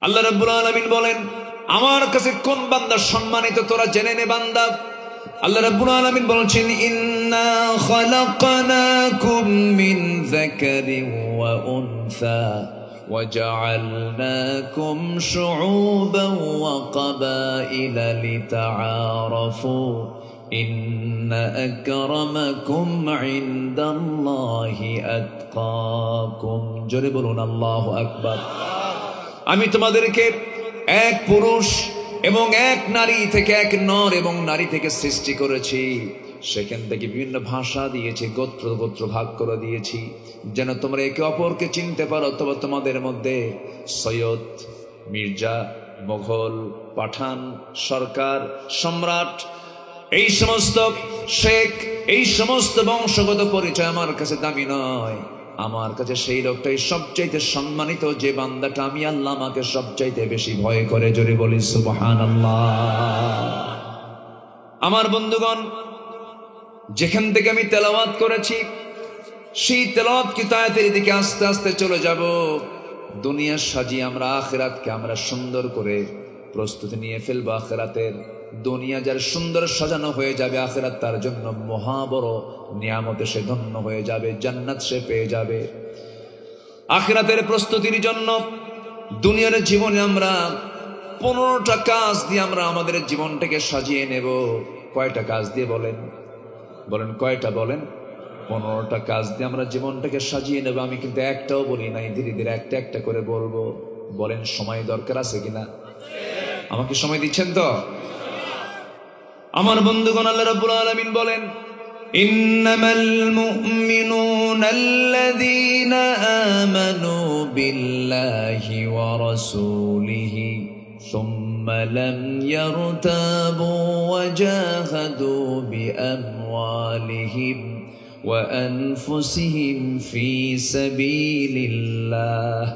আল্লাহ রাব্বুল আলামিন বলেন, আমার কাছে কোন বান্দা সম্মানিত তোরা জেনে নে বান্দা। আল্লাহ রাব্বুল আলামিন বলছেন, ইন্না খালাকনাকুম মিন যাকারিন ওয়া উনসা ওয়া জাআলনাকুম শুউবান ওয়া কাবাইলা লিতাআরাফু ইন্না আকরামাকুম ইনদাল্লাহি আতকাকুম। জোরে বলুন আল্লাহু আকবার। আমি তোমাদেরকে এক পুরুষ এবং এক নারী থেকে, এক নর এবং নারী থেকে সৃষ্টি করেছি। সেখান থেকে বিভিন্ন ভাষা দিয়েছি, গোত্র গোত্র ভাগ করে দিয়েছি, যেন তোমরা একে অপরকে চিনতে পারো। তবে তোমাদের মধ্যে সৈয়দ, মির্জা, মোগল, পাঠান, সরকার, সম্রাট, এই সমস্ত শেখ, এই সমস্ত বংশগত পরিচয় আমার কাছে দামি নয়। আমার কাছে সেই লোকটাই সবচাইতে সম্মানিত, যে বান্দাটা আমি আল্লাহ আমাকে সবচাইতে বেশি ভয় করে। জোরে বলি সুবহানাল্লাহ। আমার বন্ধুগণ, যেখান থেকে আমি তেলাওয়াত করেছি সেই তেলাওয়াত কি আয়াতের দিকে আস্তে আস্তে চলে যাব। দুনিয়া সাজিয়ে আমরা আখিরাতকে আমরা সুন্দর করে প্রস্তুতি নিয়ে ফেলবো। আখিরাতের দুনিয়া যার সুন্দর সাজানো হয়ে যাবে, আখিরাত তার জন্য মহা বড় নিয়ামতে সে ধন্য হয়ে যাবে, জান্নাত সে পেয়ে যাবে। আখিরাতের প্রস্তুতির জন্য দুনিয়ার জীবনে আমরা 15টা কাজ দিয়ে আমরা আমাদের জীবনটাকে সাজিয়ে নেব। কয়টা কাজ দিয়ে বলেন? বলেন কয়টা? বলেন 15টা কাজ দিয়ে আমরা জীবনটাকে সাজিয়ে নেব। আমি কিন্তু একটাও বলি নাই, ধীরে ধীরে একটা একটা করে বলবো। বলেন সময় দরকার আছে কিনা? আমাকে সময় দিচ্ছেন তো? আমার বন্ধুগণ, আল্লাহ রাব্বুল আলামিন বলেন, ইন্নামাল মুমিনুনা আল্লাযীনা আমানু বিল্লাহি ওয়া রাসূলিহি সুম্মা লাম ইয়ারতাবু ওয়া জাহাদু বিআমওয়ালিহিম ওয়া আনফুসিহিম ফি সাবিলিল্লাহ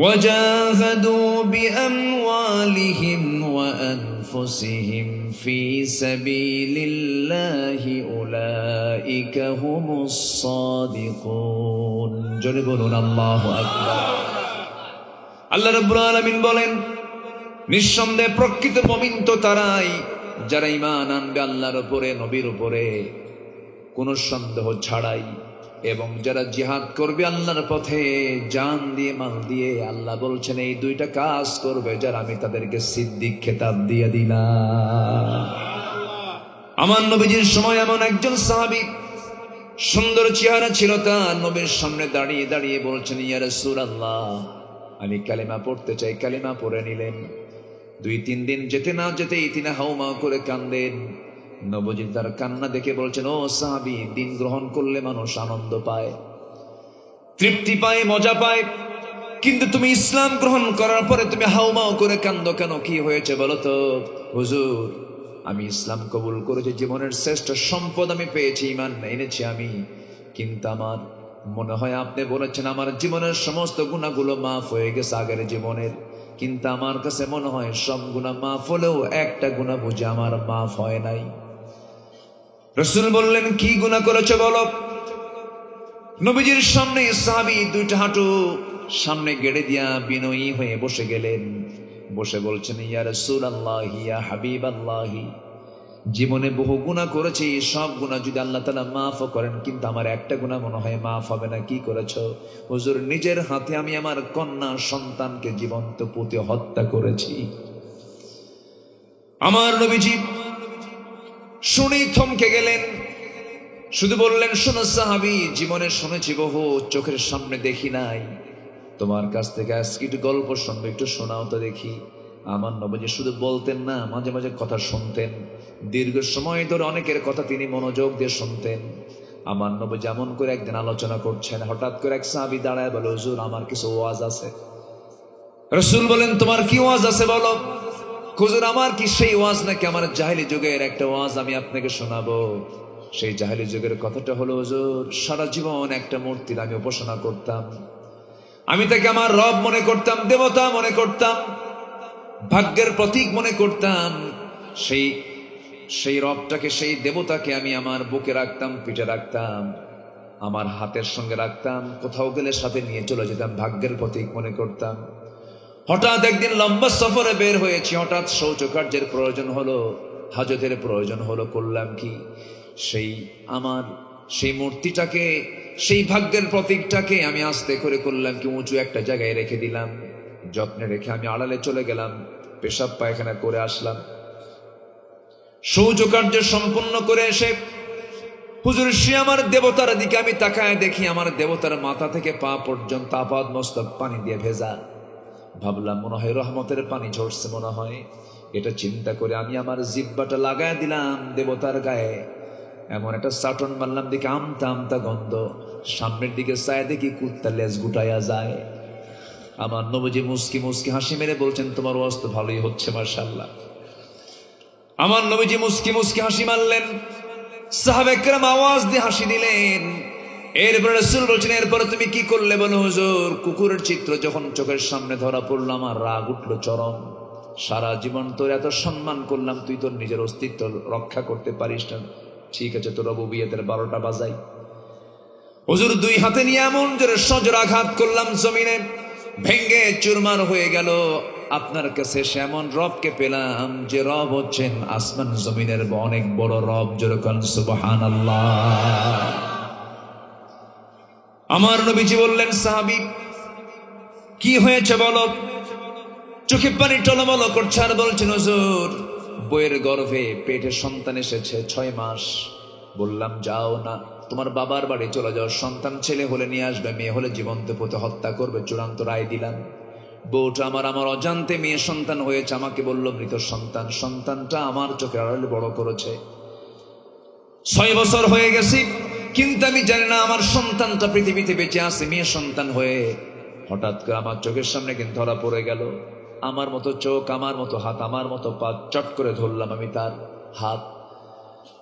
وجاهدوا بأموالهم وأنفسهم في سبيل الله أولئك هم الصادقون। জোরে বলুন আল্লাহু আকবার। আল্লাহ রাব্বুল আলামিন বলেন, নিঃসন্দেহে প্রকৃত মুমিন তো তারাই যারা ঈমান আনবে আল্লাহর উপরে, নবীর উপরে, কোনো সন্দেহ ছাড়াই, এবং যারা জিহাদ করবে আল্লাহর পথে জান দিয়ে, মাল দিয়ে। আল্লাহ বলছেন এই দুইটা কাজ করবে যারা, আমি তাদেরকে সিদ্দিক খেতাব দিয়ে দিলাম। আমার নবীজির সময় এমন একজন সাহাবী, সুন্দর চেহারা ছিল তার, নবীর সামনে দাঁড়িয়ে দাঁড়িয়ে বলছেন, ইয়া রাসূলুল্লাহ আমি কালেমা পড়তে চাই। কালেমা পড়ে নিলেন। 2-3 দিন যেতে না যেতেই তিনি হাউমাউ করে কান্দেন। নবীজি তার কান্না দেখে বলছেন, ও সাহাবী, দিন গ্রহণ করলে মানুষ আনন্দ পায়, তৃপ্তি পায়, মজা পায়, কিন্তু তুমি ইসলাম গ্রহণ করার পরে তুমি হাউমাউ করে কান্দো কেন? কি হয়েছে বলো তো? হুজুর, আমি ইসলাম কবুল করেছি, জীবনের শ্রেষ্ঠ সম্পদ আমি পেয়েছি, ঈমান এনেছি আমি, কিন্তু আমার মনে হয় আপনি বলেছেন আমার জীবনের সমস্ত গুনাহগুলো মাফ হয়ে গেছে আগের জীবনের, কিন্তু আমার কাছে মনে হয় সব গুনাহ মাফ হলেও একটা গুনাহ বুঝে আমার মাফ হয় নাই। রাসূল বললেন, কি গুনাহ করেছো বলো? নবীজির সামনে সাহাবী 2টা হাঁটু সামনে গেড়ে দিয়া বিনয়ী হয়ে বসে গেলেন। বসে বলছেন, ইয়া রাসূলুল্লাহ, ইয়া হাবিবাল্লাহ, জীবনে বহু গুনাহ করেছি, সব গুনাহ যদি আল্লাহ তাআলা মাফ করেন, কিন্তু আমার একটা গুনাহ মনে হয় মাফ হবে না। কি করেছো? হুজুর, নিজের হাতে আমি আমার কন্যা সন্তানকে জীবন্ত পুঁতে হত্যা করেছি। আমার নবীজি শুনেই থমকে গেলেন, শুধু বললেন, শোনো সাহাবী, জীবনে শুনেছি বহু, চোখের সামনে দেখি নাই, তোমার কাছ থেকে আজকে একটু গল্প শুনবো, একটু শোনাও তো দেখি। আমার নবীজি শুধু বলতেন না, মাঝে মাঝে কথা শুনতেন। দীর্ঘ সময় ধরে অনেকের কথা তিনি মনোযোগ দিয়ে শুনতেন। আমার নবী যেমন করে একদিন আলোচনা করছেন, হঠাৎ করে এক সাহাবী দাঁড়ায় বলে, হুজুর আমার কিছু ওয়াজ আছে। রাসূল বলেন, তোমার কি ওয়াজ আছে বলো? হুজুর, আমার কি সেই ওয়াজ নাকি আমার জাহেলি যুগের একটা ওয়াজ আমি আপনাকে শোনাবো। সেই জাহেলি যুগের কথাটা হলো, হুজুর সারা জীবন একটা মূর্তির আমি উপাসনা করতাম, আমি তাকে আমার রব মনে করতাম, দেবতা মনে করতাম, ভাগ্যের প্রতীক মনে করতাম। সেই রবটাকে, সেই দেবতাকে আমি আমার বুকে রাখতাম, পিঠে রাখতাম, আমার হাতের সঙ্গে রাখতাম, কোথাও গেলে সাথে নিয়ে চলে যেতাম, ভাগ্যের প্রতীক মনে করতাম। হঠাৎ একদিন লম্বা সফরে বের হয়েছি, হঠাৎ শৌচকার্যের প্রয়োজন হলো, হাজতের প্রয়োজন হলো। করলাম কি, সেই মূর্তিটাকে, সেই ভাগ্যের প্রতীকটাকে আমি আস্তে করে করলাম কি, উঁচু একটা জায়গায় রেখে দিলাম। যত্নে রেখে আমি আড়ালে চলে গেলাম, পেশাব পায়খানা করে আসলাম। শৌচকার্য সম্পূর্ণ করে এসে হুজুর সে আমার দেবতার দিকে আমি তাকায় দেখি আমার দেবতার মাথা থেকে পা পর্যন্ত আপাদ মস্তক পানি দিয়ে ভেজা। ভাবলাম মনে হয় রহমতের পানি ঝরছে মনে হয়। এটা চিন্তা করে আমি আমার জিহ্বাটা লাগায় দিলাম দেবতার গায়ে, এমন একটা চাটন মারলাম, দিকে আমতা আমতা গন্ধ। সামনের দিকে চায় দেখি কুত্তা লেজ গুটাইয়া যায়। আমার নবীজি মুস্কি মুস্কি হাসি মেরে বলছেন, তোমার ওয়াজ তো ভালোই হচ্ছে মাশাআল্লাহ। আমার নবীজি মুস্কি মুস্কি হাসি মারলেন, সাহাবায়ে কেরাম আওয়াজ দিয়ে হাসি দিলেন। এরপরে রাসূল বলছেন, এরপরে তুমি কি করলে বলো হুজুর? কুকুরের চিত্র যখন চোখের সামনে ধরা পড়লো আমার রাগ উঠলো চরম। সারা জীবন তোর এত সম্মান করলাম, তুই তোর নিজের অস্তিত্ব রক্ষা করতে পারিস না। ঠিক আছে, তোর রুবুবিয়তের 12টা বাজাই। হুজুর দুই হাতে নিয়ে এমন জোরে সজোর আঘাত করলাম, জমিনে ভেঙ্গে চুরমার হয়ে গেল। আপনার কাছে এমন রবকে পেলাম যে রব হচ্ছেন আসমান জমিনের অনেক বড় রব। যেরকম সুবহানাল্লাহ। আমার নবীজি বললেন, সাহাবী কি হয়েছে বলো? চোখে পানি টলমল করছে আর বলছেন, হুজুর বইয়ের গর্ভে পেটে সন্তান এসেছে 6 মাস। বললাম যাও না, তোমার বাবার বাড়ি চলে যাও, সন্তান ছেলে হলে নিয়ে আসবে, মেয়ে হলে জীবন্ত পুঁতে হত্যা করবে। চূড়ান্ত রায় দিলাম। বউটা আমার অজান্তে মেয়ে সন্তান হয়েছে, আমাকে বলল মৃত সন্তান। সন্তানটা আমার চোখের আড়ালে বড় করেছে। 6 বছর হয়ে গেছি, কিন্তু আমি জানি না আমার সন্তানটা পৃথিবীতে বেঁচে আছে মেয়ে সন্তান হয়ে। হঠাৎ করে আমার চোখের সামনে কিন্তু ধরা পড়ে গেল। আমার মতো চোখ, আমার মতো হাত, আমার মতো পা। চট করে ধরলাম আমি তার হাত,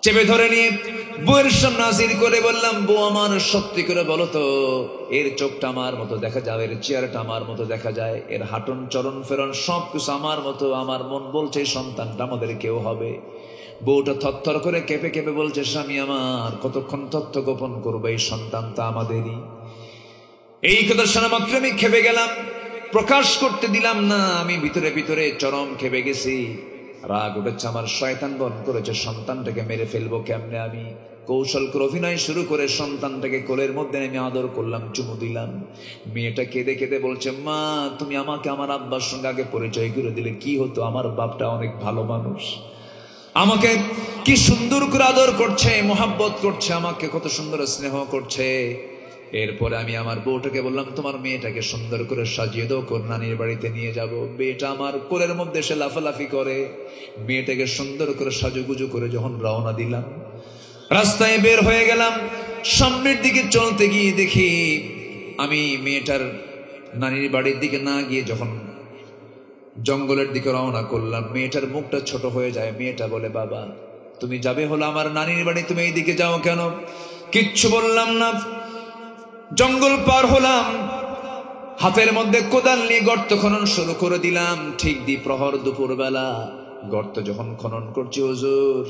চেপে ধরে নিয়ে বউয়ের সামনে হাজির করে বললাম, বউ আমার সত্যি করে বলো তো, এর চোখটা আমার মতো দেখা যায়, এর চেহারাটা আমার মতো দেখা যায়, এর হাঁটন চলন ফেরন সবকিছু আমার মতো। আমার মন বলছে এই সন্তানটা আমাদের কেউ হবে। বউটা থরথর করে কেঁপে কেঁপে বলছে, স্বামী আমার কতক্ষণ তথ্য গোপন করবো, এই সন্তানটা আমাদেরই। এই কথা শোনা মাত্র আমি খেপে গেলাম, প্রকাশ করতে দিলাম না। আমি ভিতরে ভিতরে চরম খেপে গেছি, রাগ উঠেছে আমার। শয়তান বন করেছে, সন্তানটাকে মেরে ফেলবো কেমনে। আমি কৌশল করে অভিনয় শুরু করে সন্তানটাকে কোলের মধ্যে নেমে আদর করলাম, চুমু দিলাম। মেয়েটা কেঁদে কেঁদে বলছে, মা তুমি আমাকে আমার আব্বার সঙ্গে আগে পরিচয় করে দিলে কি হতো? আমার বাপটা অনেক ভালো মানুষ, আমাকে কি সুন্দর করে আদর করছে, মোহাব্বত করছে, আমাকে কত সুন্দর স্নেহ করছে। এরপরে আমি আমার বউটাকে বললাম, তোমার মেয়েটাকে সুন্দর করে সাজিয়ে দাও, নানির বাড়িতে নিয়ে যাব। মেয়েটা আমার কোলের মধ্যে এসে লাফালাফি করে। মেয়েটাকে সুন্দর করে সাজুগুজু করে যখন রওনা দিলাম, রাস্তায় বের হয়ে গেলাম। সামনের দিকে চলতে গিয়ে দেখি আমি মেয়েটার নানির বাড়ির দিকে না গিয়ে যখন জঙ্গলের দিকে রওনা করলাম, মেয়েটার মুখটা ছোট হয়ে যায়। মেয়েটা বলে, বাবা তুমি যাবে হলো আমার নানির বাড়ি, তুমি এই দিকে যাও কেন? কিচ্ছু বললাম না। জঙ্গল পার হলাম, হাতের মধ্যে কোদাল নিয়ে গর্ত খনন শুরু করে দিলাম। ঠিক দ্বিপ্রহর দুপুরবেলা গর্ত যখন খনন করছি, হুজুর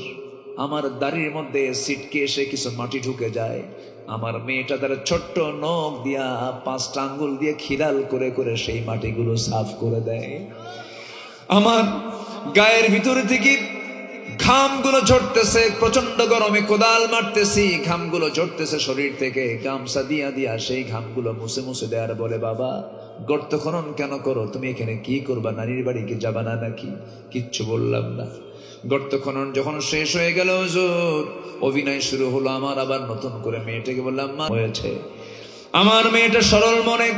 আমার দাড়ির মধ্যে সিটকে এসে কিছু মাটি ঢুকে যায়। আমার মেয়েটা তার ছোট্ট নখ দিয়া 5টা আঙ্গুল দিয়ে খিলাল করে করে সেই মাটিগুলো সাফ করে দেয়। আমার গায়ের ভিতরে থেকে ঘামগুলো ঝরতেছে, প্রচন্ড গরমে কোদাল মারতেছি, ঘামগুলো ঝরতেছে শরীর থেকে। গামছা দিয়া দিয়া সেই ঘামগুলো মুছে মুছে দেয়ার বলে, বাবা গর্ত খনন কেন করো? তুমি এখানে কি করবা? নানির বাড়ি কি যাবা না নাকি? কিচ্ছু বললাম না। গর্ত খনন যখন শেষ হয়ে গেল, হুজুর অভিনয় শুরু হলো আমার। আবার নতুন করে মেয়েটাকে বললাম, মা হয়েছে। আমার মেয়েটা সরল মনে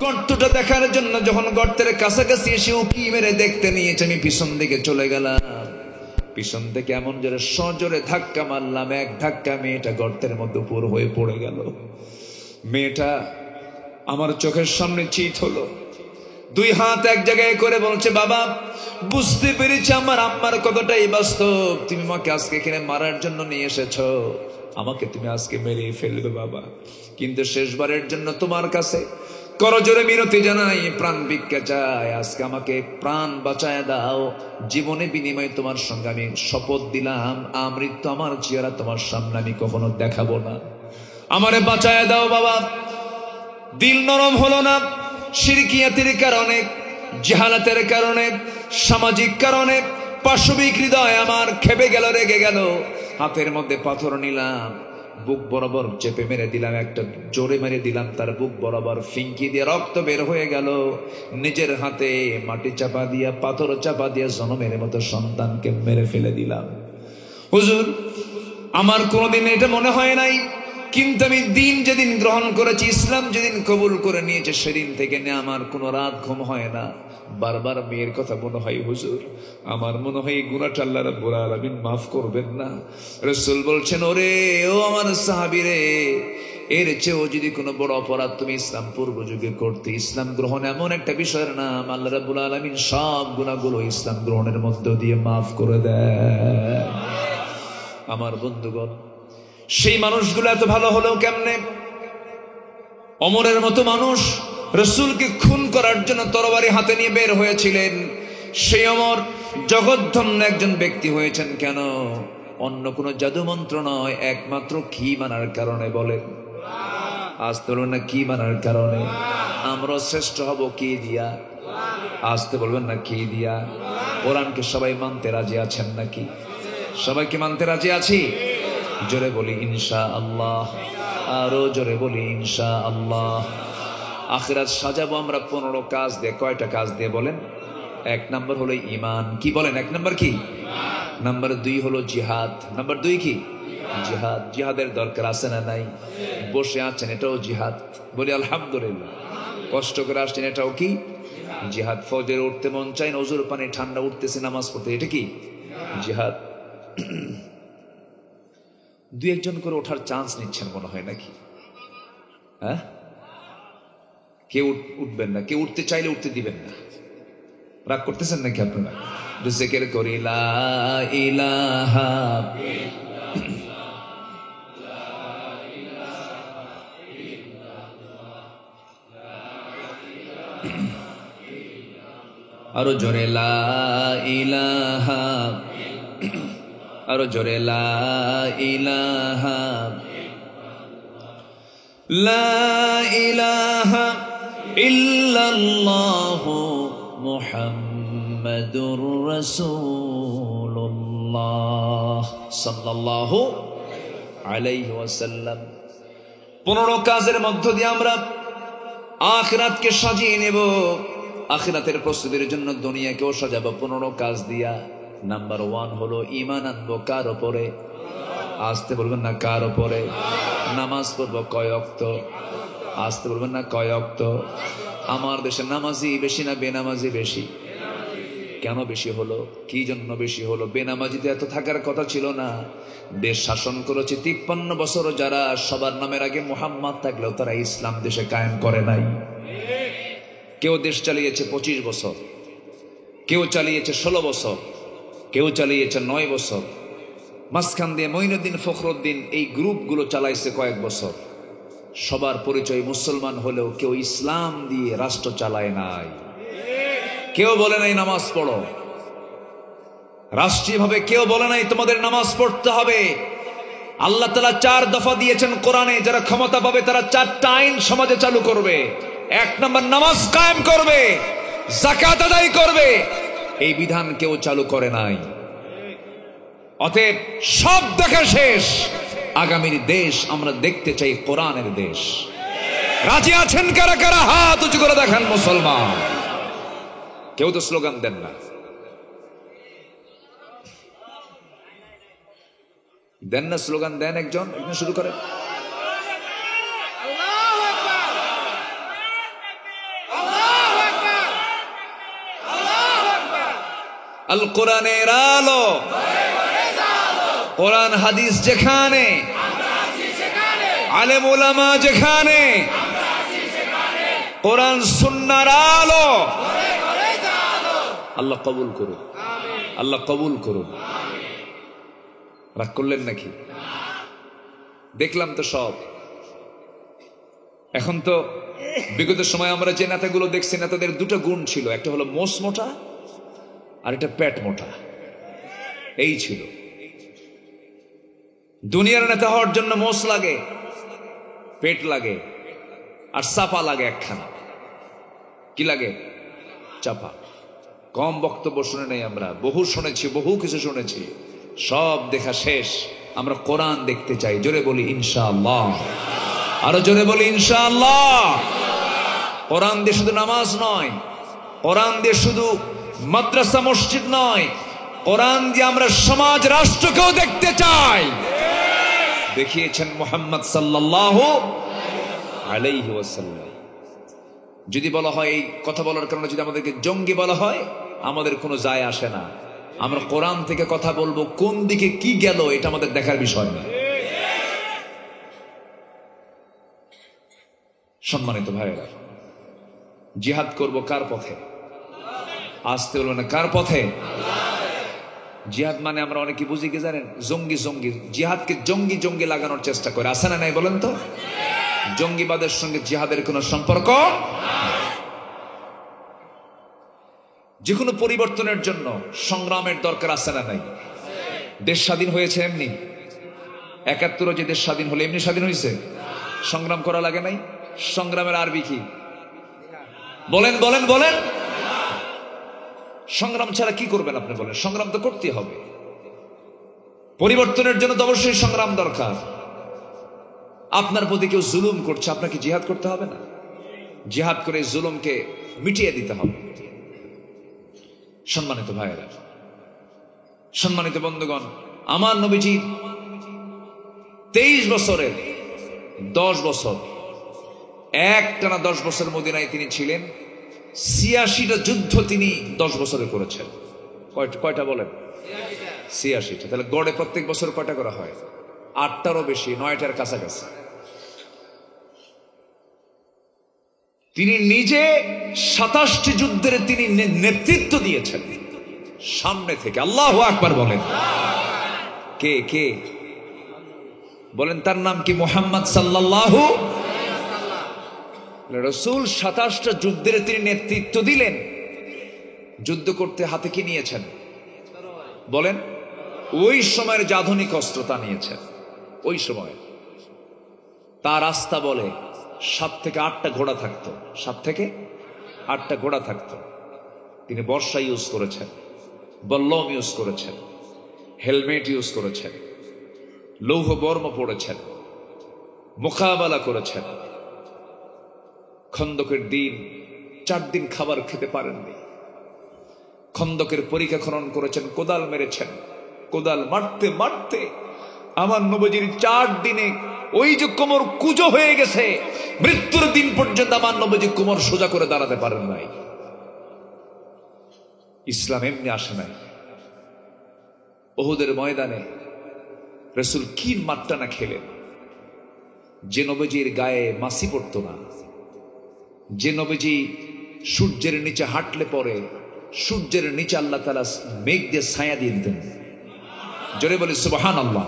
গর্তটা দেখার জন্য যখন গর্তের কাছাকাছি এসে উকি মেরে দেখতে নিয়েছে, আমি পিছন দিকে চলে গেলাম। পিছন থেকে এমন জোরে সজোরে ধাক্কা মারলাম, এক ধাক্কা মেয়েটা গর্তের মধ্যে উপর হয়ে পড়ে গেল। মেয়েটা আমার চোখের সামনে চিৎ হলো, 2 হাত এক জায়গায় করে বলছে, বাবা বুঝতে পেরেছি আমার আম্মার কতটাই বাস্তব। তুমি আমাকে আজকে এখানে মারার জন্য নিয়ে এসেছো, আমাকে তুমি আজকে মেরে ফেলবে বাবা, কিন্তু শেষবারের জন্য তোমার কাছে করজোরে মিনতি জানাই, প্রাণ ভিক্ষা চাই, আজকে আমাকে প্রাণ বাঁচায় দাও। জীবনে বিনিময়ে তোমার সঙ্গে আমি শপথ দিলাম, আমৃত্যু আমার চেহারা তোমার সামনে আমি কখনো দেখাবো না, আমারে বাঁচায় দাও বাবা। দিল নরম হলো না, শিরকিয়াতের কারণে জাহালাতের কারণে, সামাজিক কারণে পাশবিক হৃদয় আমার খেপে গেল, রেগে গেল। হাতের মধ্যে পাথর নিলাম, বুক বরাবর চেপে মেরে দিলাম, একটা জোরে মেরে দিলাম তার বুক বরাবর, ফিঙ্কি দিয়ে রক্ত বের হয়ে গেল। নিজের হাতে মাটি চাপা দিয়া, পাথর চাপা দিয়া জনমের মতো সন্তানকে মেরে ফেলে দিলাম। হুজুর, আমার কোনোদিন এটা মনে হয় নাই, কিন্তু আমি দিন যেদিন গ্রহণ করেছি, ইসলাম যেদিন কবুল করে নিয়েছে, সেদিন থেকে আমার কোনো রাত ঘুম হয় না। বারবার মেয়ের কথা মনে হয়, হুজুর আমার মনে হয় এই গুনাহটা আল্লাহ রাব্বুল আলামিন মাফ করবেন না। রাসূল বলছেন, ওরে ও আমার সাহাবী রে, এর চেয়েও যদি কোনো বড় অপরাধ তুমি ইসলাম পূর্ব যুগে করতে, ইসলাম গ্রহণ এমন একটা বিষয়ের নাম, আল্লাহ রাব্বুল আলামিন সব গুনাহগুলো ইসলাম গ্রহণের মধ্য দিয়ে মাফ করে দেয়। আমার বন্ধুগণ, সেই মানুষগুলো এত ভালো হলেও কেমনে? ওমরের মতো মানুষ রাসূলকে খুন করার জন্য তরবারি হাতে নিয়ে বের হয়েছিলেন। সেই ওমর জগৎধন্য একজন ব্যক্তি হয়েছেন কেন? অন্য কোনো জাদু মন্ত্র নয়, একমাত্র কি মানার কারণে। বলেন, আসতে বলবেন না কি মানার কারণে? আমরা শ্রেষ্ঠ হব কি দিয়া? আসতে বলবেন না কি দিয়া? কোরআনকে সবাই মানতে রাজি আছেন নাকি? সবাইকে মানতে রাজি আছি? জোরে বলি ইনশাআল্লাহ, আরো জোরে বলি ইনশাআল্লাহ। আখিরাত সাজাবো আমরা 15 কাজ দিয়ে। কয়টা কাজ দিয়ে বলেন? 1 নম্বর হলো ঈমান। কি বলেন? 1 নম্বর কি? নাম্বার 2 হলো জিহাদ। নাম্বার 2 কি? জিহাদ। জিহাদের দরকার আছে না নাই? বসে আছেন, এটাও জিহাদ। বলি আলহামদুলিল্লাহ। কষ্ট করে আসছেন, এটাও কি? জিহাদ। ফজরে উঠতে মন চায় না, ওজুর পানি ঠান্ডা উঠতেছে নামাজ পড়তে, এটা কি? জিহাদ। 2-1 জন করে ওঠার চান্স নিচ্ছেন মনে হয় নাকি? হ্যাঁ, কেউ উঠবেন না, কেউ উঠতে চাইলে উঠতে দিবেন না। রাগ করতেছেন নাকি আপনারা? জিকির করি লা ইলাহা, আরো জোরে লা ইলাহা, আরো জোরে লা ইলাহা, লা ইলাহা ইল্লাল্লাহু মুহাম্মাদুর রাসূলুল্লাহ সাল্লাল্লাহু আলাইহি ওয়াসাল্লাম। 15 কাজের মধ্য দিয়ে আমরা আখিরাতকে সাজিয়ে নেব। আখিরাতের প্রস্তুতির জন্য দুনিয়াকেও সাজাবো 15 কাজ দিয়া। নাম্বার 1 হলো ঈমান আনবো। কার উপরে? আসতে বলবেন না কার উপরে? নামাজ পড়বো কয় ওয়াক্ত? আসতে বলবেন না কয় ওয়াক্ত? আমার দেশে নামাজি বেশি না বেনামাজি বেশি? কেন বেশি হলো? কি জন্য বেশি হলো? বেনামাজিতে এত থাকার কথা ছিল না। দেশ শাসন করেছে 53 বছর যারা, সবার নামের আগে মুহাম্মদ থাকলেও তারা ইসলাম দেশে কায়েম করে নাই। কেউ দেশ চালিয়েছে 25 বছর, কেউ চালিয়েছে 16 বছর, কেউ চালিয়েছে 9 বছর। মাঝখান দিয়ে মঈনুদ্দিন, ফখরুদ্দিন এই গ্রুপগুলো চালাইছে কয়েক বছর। সবার পরিচয় মুসলমান হলেও কেউ ইসলাম দিয়ে রাষ্ট্র চালায় নাই। কেউ বলে নাই নামাজ পড়ো রাষ্ট্রীয়ভাবে, কেউ বলে নাই তোমাদের নামাজ পড়তে হবে। আল্লাহ তাআলা 4 দফা দিয়েছেন কোরআনে, যারা ক্ষমতা পাবে তারা 4টা আইন সমাজে চালু করবে। 1 নম্বর নামাজ কায়েম করবে, যাকাত আদায় করবে। এই বিধান কেউ চালু করে নাই। অতএব সব দেখা শেষ, আগামীর দেশ আমরা দেখতে চাই কোরআনের দেশ। রাজি আছেন কারা কারা? হাত উঁচু করে দেখান মুসলমান। কেউ তো স্লোগান দেন না। দেন না স্লোগান, দেন একজন শুরু করেন। আল কোরআনের আলো, কোরআন হাদিস যেখানে, আলেম উলামা যেখানে, কোরআন সুন্নাহর আলো। আল্লাহ কবুল করুন, আল্লাহ কবুল করুন। রাগ করলেন নাকি? দেখলাম তো সব। এখন তো বিগত সময় আমরা যে নেতাগুলো দেখছি, নেতাদের 2টা গুণ ছিল, একটা হলো মোষ মোটা আর একটা পেট মোটা। এই ছিল। দুনিয়ার নেতা হওয়ার জন্য মোষ লাগে, পেট লাগে আর সাপা লাগে একখানা। কি লাগে? চাপা। কম বক্তব্য শুনে নেই আমরা, বহু শুনেছি, বহু কিছু শুনেছি, সব দেখা শেষ। আমরা কোরআন দেখতে চাই। জোরে বলি ইনশাআল্লাহ, আরো জোরে বলি ইনশাআল্লাহ। কোরআন দিয়ে শুধু নামাজ নয়, কোরআন দিয়ে শুধু মাদ্রাসা মসজিদ নয়, কোরআন দিয়ে আমরা সমাজ রাষ্ট্রকেও দেখতে চাই। দেখিয়েছেন মুহাম্মদ সাল্লাল্লাহু আলাইহি ওয়াসাল্লাম। যদি বলা হয় এই কথা বলার কারণে যদি আমাদেরকে জঙ্গি বলা হয়, আমাদের কোনো যায় আসে না। আমরা কোরআন থেকে কথা বলবো, কোন দিকে কি গেল এটা আমাদের দেখার বিষয় না। সম্মানিত ভাইয়েরা, জিহাদ করব কার পথে? আসতে হলো না, কার পথে? জিহাদ মানে আমরা অনেকে বুঝি কি জানেন? জঙ্গি জঙ্গি। জিহাদকে জঙ্গি জঙ্গি লাগানোর চেষ্টা করে, আছে না নাই বলেন তো? জঙ্গিবাদের সঙ্গে জিহাদের কোনো সম্পর্ক। যে কোনো পরিবর্তনের জন্য সংগ্রামের দরকার আছে না নাই? দেশ স্বাধীন হয়েছে এমনি? ৭১ যে দেশ স্বাধীন হলো এমনি স্বাধীন হয়েছে? সংগ্রাম করা লাগে নাই? সংগ্রামের আরবি কি বলেন বলেন বলেন? সংগ্রাম ছাড়া কি করবেন আপনি বলেন? সংগ্রাম তো করতে হবে। পরিবর্তনের জন্য তো অবশ্যই সংগ্রাম দরকার। আপনার প্রতি কেউ জুলুম করছে, আপনাকে জিহাদ করতে হবে না? জিহাদ করে জুলুমকে মিটিয়ে দিতে হবে। সম্মানিত ভাইয়েরা, সম্মানিত বন্ধুগণ, আমার নবীজি 23 বছরের 10 বছর, একটানা 10 বছর মদিনায় তিনি ছিলেন। ৮৬টা যুদ্ধ তিনি 10 বছরে করেছেন। কয়টা বলেন? ৮৬টা। তাহলে গড়ে প্রত্যেক বছর কয়টা করা হয়? ৮টারও বেশি, ৯টার কাছাকাছি। তিনি নিজে ২৭টি যুদ্ধের তিনি নেতৃত্ব দিয়েছেন সামনে থেকে। আল্লাহু আকবার বলেন। কে কে বলেন? তার নাম কি? মুহাম্মদ সাল্লাল্লাহু আলাইহি ওয়াসাল্লাম। রাসূল ২৭টা যুদ্ধের তিনি নেতৃত্ব দিলেন। যুদ্ধ করতে হাতে কি নিয়েছেন বলেন? ওই সময়ের যে আধুনিক অস্ত্র তা নিয়েছেন। ওই সময় তার রাস্তা বলে ৭ থেকে ৮টা ঘোড়া থাকতো। ৭ থেকে ৮টা ঘোড়া থাকতো। তিনি বর্ষা ইউজ করেছেন, বল্লম ইউজ করেছেন, হেলমেট ইউজ করেছেন, লৌহ বর্ম পড়েছেন, মোকাবেলা করেছেন। খন্দকের দিন 4 দিন খাবার খেতে পারেননি। খন্দকের পরিখা খনন করেছেন, কোদাল মেরেছেন। কোদাল মারতে মারতে আমার নবীজির 4 দিনে ওই যে কোমর কুজো হয়ে গেছে, মৃত্যুর দিন পর্যন্ত আমার নবীজি কোমর সোজা করে দাঁড়াতে পারেন নাই। ইসলাম এমনি আসে নাই। উহুদের ময়দানে রাসূল কি মারটা না খেলেন। যে নবীজির গায়ে মাছি পড়তো না, যে নবীজি সূর্যের নিচে হাঁটলে পরে সূর্যের নিচে আল্লাহ তাআলা মেঘ দিয়ে ছায়া দিয়ে দিতেন। জোরে বলি সুবহানাল্লাহ।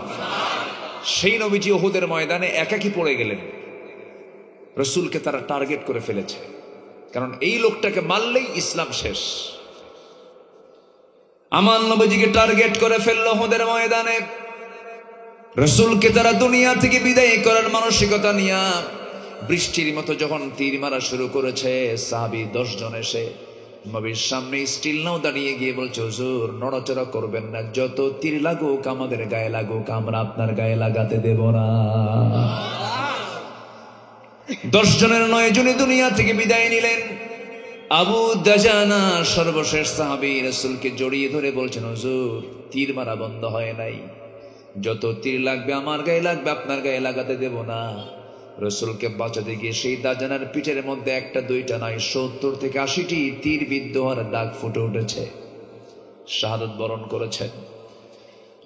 সেই নবীজি উহুদের ময়দানে একাকী পড়ে গেলেন। রাসূলকে তারা টার্গেট করে ফেলেছে, কারণ এই লোকটাকে মারলেই ইসলাম শেষ। আমার নবীজিকে টার্গেট করে ফেললো উহুদের ময়দানে। রাসূলকে তারা দুনিয়া থেকে বিদায় করার মানসিকতা নিয়ে বৃষ্টির মতো যখন তীর মারা শুরু করেছে, সাহাবী 10 জন এসে নবীর সামনে স্টিল নাও দাঁড়িয়ে গিয়ে বলছে, হুজুর নড়াচড়া করবেন না, যত তীর লাগুক আমাদের গায়ে লাগুক, আমরা আপনার গায়ে লাগাতে দেব না। 10 জনের 9 জনই দুনিয়া থেকে বিদায় নিলেন। আবু দাজানা সর্বশেষ সাহাবী রাসূলকে জড়িয়ে ধরে বলছেন, হুজুর তীর মারা বন্ধ হয় নাই, যত তীর লাগবে আমার গায়ে লাগবে, আপনার গায়ে লাগাতে দেব না। রাসূলকে বাঁচাতে গিয়ে সেই দাজানার পিঠের মধ্যে 1টা 2টা নয় 70 থেকে 80টি তীর বিদ্ধ হওয়ার দাগ ফুটে উঠেছে। শাহাদাত বরণ করেছেন।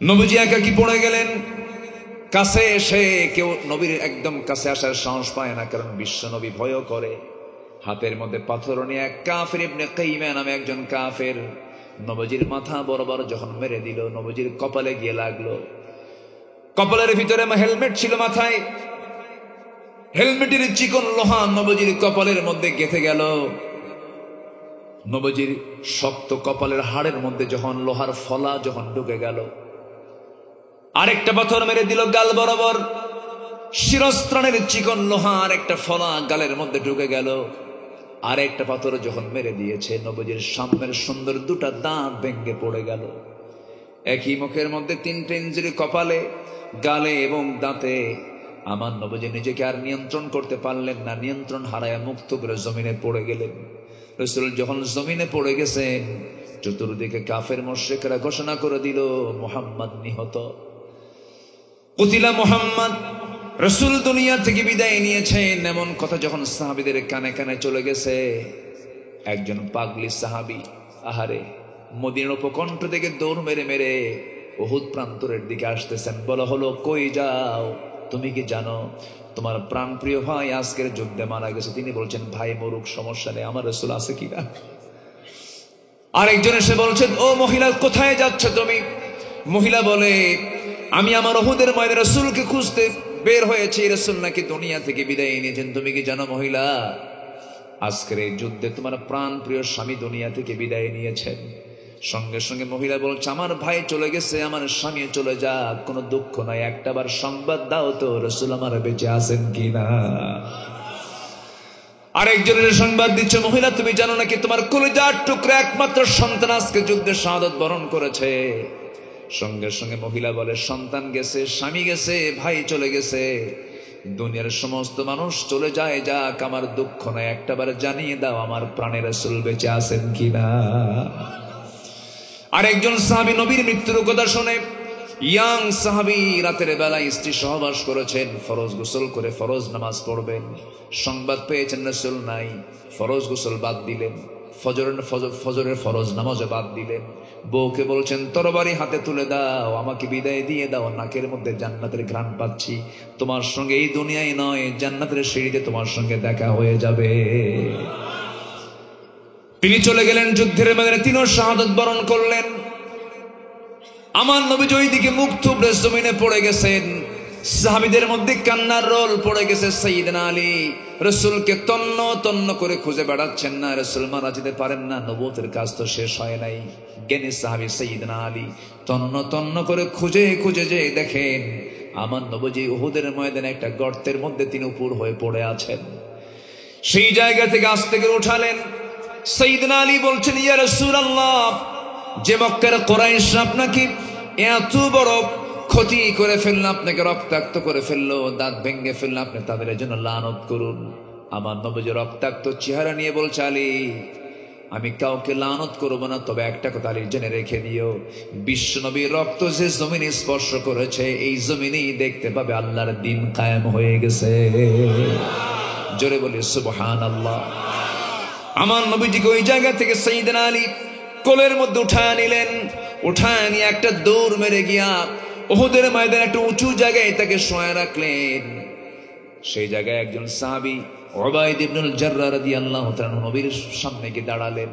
নবীজি একাকী পড়ে গেলেন। কাছে এসে কেউ নবীর একদম কাছে আসার সাহস পায় না, কারণ বিশ্ব নবী ভয় করে। হাতের মধ্যে পাথর নিয়ে এক কাফের ইবনে কাইমা নামে একজন কাফের নবীজির মাথা বরাবর যখন মেরে দিল, নবীজির কপালে গিয়ে লাগলো। কপালের ভিতরে হেলমেট ছিল মাথায়, হেলমেটের চিকন লোহা নবীজির কপালের মধ্যে গেঁথে গেল। নবীজির শক্ত কপালের হাড়ের মধ্যে যখন লোহার ফলা যখন ঢুকে গেল, আরেকটা পাথর মেরে দিল গাল বরাবর। শিরস্ত্রাণের চিকন লোহা আরেকটা ফলা গালের মধ্যে ঢুকে গেল। আর একটা পাথর যখন মেরে দিয়েছে, নবীজির সামনের সুন্দর দুটা দাঁত ভেঙে পড়ে গেল। একই মুখের মধ্যে 3টে ইঞ্জুরি, কপালে, গালে এবং দাঁতে। আমার নবীজি নিজেকে আর নিয়ন্ত্রণ করতে পারলেন না, নিয়ন্ত্রণ হারায় মুক্ত করে জমিনে পড়ে গেলেন। রাসূল যখন জমিনে পড়ে গেছেন, চতুর্দিকে কাফের মুশরিকরা ঘোষণা করে দিল, মুহাম্মদ নিহত, কুতিলা মুহাম্মদ। রাসূল দুনিয়া থেকে বিদায় নিয়েছেন, এমন কথা যখন সাহাবীদের কানে কানে চলে গেছে, একজন পাগলি সাহাবী, আহারে, মদিনার উপকণ্ঠ থেকে দৌড় মেরে মেরে উহুদ প্রান্তরের দিকে আসতেছেন। বলা হলো, কই যাও? তুমি কি জানো তোমার প্রাণপ্রিয় ভাই আজকের যুদ্ধে মারা গেছে? তিনি বলছেন, ভাই মরুক, সমস্যা নেই, আমার রাসূল আছে কিনা। আরেকজন এসে বলছেন, ও মহিলা, কোথায় যাচ্ছ তুমি? মহিলা বলে, আমি আমার উহুদের ময়দানে রাসূলকে খুঁজতে বের হয়েছি, রাসূল নাকি দুনিয়া থেকে বিদায় নিয়েছেন। তুমি কি জানো মহিলা, আজকের এই যুদ্ধে তোমার প্রাণ প্রিয় স্বামী দুনিয়া থেকে বিদায় নিয়েছেন। সঙ্গে সঙ্গে মহিলা বলছে, আমার ভাই চলে গেছে, আমার স্বামী চলে যাক, কোনো দুঃখ নাই, একটাবার সংবাদ দাও তো রাসূল আমার বেঁচে আছেন কিনা। আরেকজনের সংবাদ দিচ্ছে, মহিলা, তুমি জানো নাকি তোমার কলিজার টুকরা একমাত্র সন্তান আজকে যুদ্ধে শাহাদাত বরণ করেছে। সঙ্গে সঙ্গে মহিলা বলে, সন্তান গেছে, স্বামী গেছে, ভাই চলে গেছে, দুনিয়ার সমস্ত মানুষ চলে যায়, যাক, আমার দুঃখ নাই, একটাবার জানিয়ে দাও আমার প্রাণের রাসূল বেঁচে আছেন কিনা। আরেকজন সাহাবী নবীর মৃত্যুর কথা শুনে, ইয়াং সাহাবী, রাতের বেলায় স্ত্রী সহবাস করেছেন, ফরজ গোসল করে ফরজ নামাজ পড়বেন, সংবাদ পেয়েছেন রাসূল নাই, ফরজ গোসল বাদ দিলেন, ফজরের ফরজ নামাজও বাদ দিলেন। বউকে বলছেন, তরবারি হাতে তুলে দাও, আমাকে বিদায় দিয়ে দাও, নাকের মধ্যে জান্নাতের ঘ্রাণ পাচ্ছি, তোমার সঙ্গে এই দুনিয়ায় নয়, জান্নাতের সিঁড়িতে তোমার সঙ্গে দেখা হয়ে যাবে। তিনি চলে গেলেন যুদ্ধের ময়দানে, তিনিও শাহাদাত বরণ করলেন। আমার নবীজি ওইদিকে মুখ থুবড়ে জমিনে পড়ে গেছেন। সাহাবীদের মধ্যে কান্নার রোল পড়ে গেছে। সাইয়েদনা আলী রাসূলকে তন্ন তন্ন করে খুঁজে বেড়াচ্ছেন, না রাসূল মারা যেতে পারেন না, নবুয়তের কাজ তো শেষ হয় নাই। জ্ঞানী সাহাবী সাইয়েদনা আলী তন্ন তন্ন করে খুঁজে খুঁজে যে দেখেন আমার নবীজি উহুদের ময়দানে একটা গর্তের মধ্যে তিনি উপর হয়ে পড়ে আছেন। সেই জায়গা থেকে আস্তে করে উঠালেন। সাইয়েদনা আলী বলছেন, ইয়া রাসূলুল্লাহ, যে মক্কার কুরাইশ আপনাকে এত বড় ক্ষতি করে ফেললো, আপনাকে রক্তাক্ত করে ফেললো, দাঁত ভেঙে ফেললো, আপনি তাদের জন্য লানত করুন। আমার নবীজি রক্তাক্ত চেহারা নিয়ে বলছে, আলী, আমি কাউকে লানত করবো না, তবে একটা কথা আলী জেনে রেখে দিও, বিশ্ব নবীর রক্ত যে জমিনে স্পর্শ করেছে, এই জমিনেই দেখতে পাবে আল্লাহর দ্বীন কায়েম হয়ে গেছে। জোরে বলি সুবহানাল্লাহ। আমার নবীজিকে ওই জায়গা থেকে সাইয়েদনা আলী কোলের মধ্যে উঠায় নিলেন। উঠায় নিয়ে একটা দৌড় মেরে গিয়া উহুদের ময়দানে একটা উঁচু জায়গায় তাকে শোয়া রাখলেন। সেই জায়গায় একজন সাহাবী উবাইদ ইবনুল জাররাহ রাদিয়াল্লাহু তাআলা নবীর সামনে গিয়ে দাঁড়ালেন।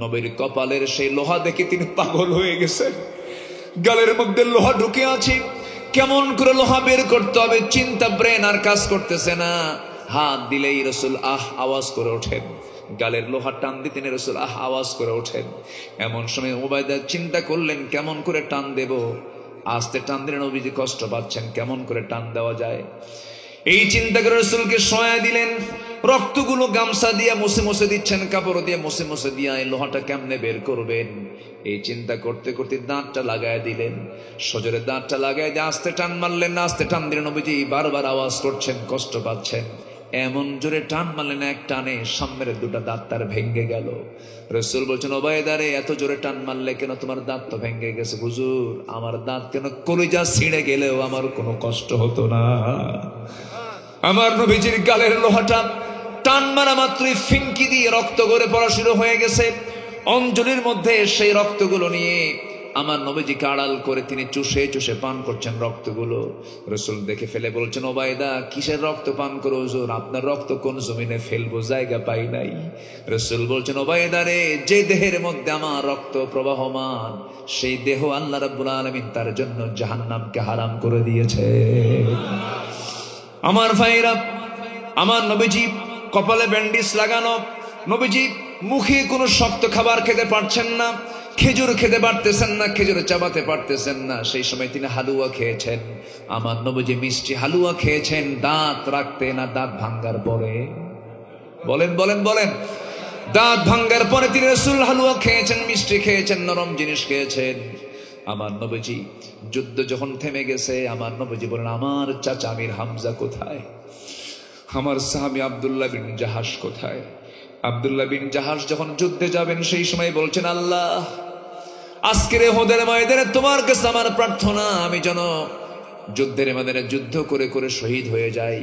নবীর কপালের সেই লোহা দেখে তিনি পাগল হয়ে গেছেন। গালের মধ্যে লোহা ঢুকে আছে, কেমন করে লোহা বের করতে হবে চিন্তা, ব্রেন আর কাজ করতেছে না। হাত দিলেই রাসূল আহ আওয়াজ করে ওঠেন, গালের লোহা টান দিতেন রাসূল আহ আওয়াজ করে ওঠেন। এমন সময় উবাইদা চিন্তা করলেন, কেমন করে টান দেব, আস্তে টান দিলে নবীজি কষ্ট পাচ্ছেন, কেমন করে টান দেওয়া যায়। এই চিন্তা করে রাসূলকে শোয়া দিলেন। রক্তগুলো গামছা দিয়ে মুছে মুছে দিচ্ছেন, কাপড় দিয়ে মুছে মুছে দিয়ে এই লোহাটা কেমনে বের করবেন, এই চিন্তা করতে করতে দাঁতটা লাগায় দিলেন। সজোরে দাঁতটা লাগায় দিয়ে আস্তে টান মারলেন, আস্তে টান দিলেন। নবীজি বারবার আওয়াজ করছেন, কষ্ট পাচ্ছেন। এমন জোরে টান মারলেন, এক টানে সামনের দুটো দাঁত তার ভেঙে গেল। রাসূল বলছেন, ওবায়দা রে, এত জোরে টান মারলে কেন? তোমার দাঁত তো ভেঙে গেছে। হুজুর, আমার দাঁত কেন কলিজা ছিঁড়ে গেলেও আমার কোনো কষ্ট হতো না। আমার নবীজির গালের লোহাটা টান মারা মাত্রই ফিনকি দিয়ে রক্ত গড়ে পড়া শুরু হয়ে গেছে। অঞ্জলির মধ্যে সেই রক্তগুলো নিয়ে আমার নবীজিকে আড়াল করে তিনি চুষে চুষে পান করছেন রক্তগুলো। রাসূল দেখে ফেলে বলছেন, ওবায়দা, কিসের রক্ত পান করো হুজুর? আপনার রক্ত কোন জমিনে ফেলবো, জায়গা পাই নাই। রাসূল বলছেন, ওবায়দা রে, যে দেহের মধ্যে আমার রক্ত প্রবাহমান, সেই দেহ আল্লাহ রাব্বুল আলামিন তার জন্য জাহান্নামকে হারাম করে দিয়েছে। আমার ভাইরা, আমার নবীজি কপালে ব্যান্ডেজ লাগানো, নবীজি মুখে কোনো শক্ত খাবার খেতে পারছেন না, খেজুর খেতে পারতেছেন না, খেজুর চাবাতে পারতেছেন না। সেই সময় তিনি হালুয়া খেয়েছেন। আমার নবীজি মিষ্টি হালুয়া খেয়েছেন, দাঁত রাখতে না দাঁত ভাঙ্গার পরে। বলেন বলেন বলেন। দাঁত ভাঙ্গার পরে তিনি রাসূল হালুয়া খেয়েছেন, মিষ্টি খেয়েছেন, নরম জিনিস খেয়েছেন। আমার নবীজি যুদ্ধ যখন থেমে গেছে, আমার নবীজি বলেন, আমার চাচা আমির হামজা কোথায়? আমার সাহাবী আব্দুল্লাহ বিন জাহাশ কোথায়? আব্দুল্লাহ বিন জাহাশ যখন যুদ্ধে যাবেন সেই সময় বলছেন, আল্লাহ, আজকের উহুদের ময়দানে তোমার কাছে আমার প্রার্থনা, আমি যেন যুদ্ধের ময়দানে যুদ্ধ করে করে শহীদ হয়ে যাই।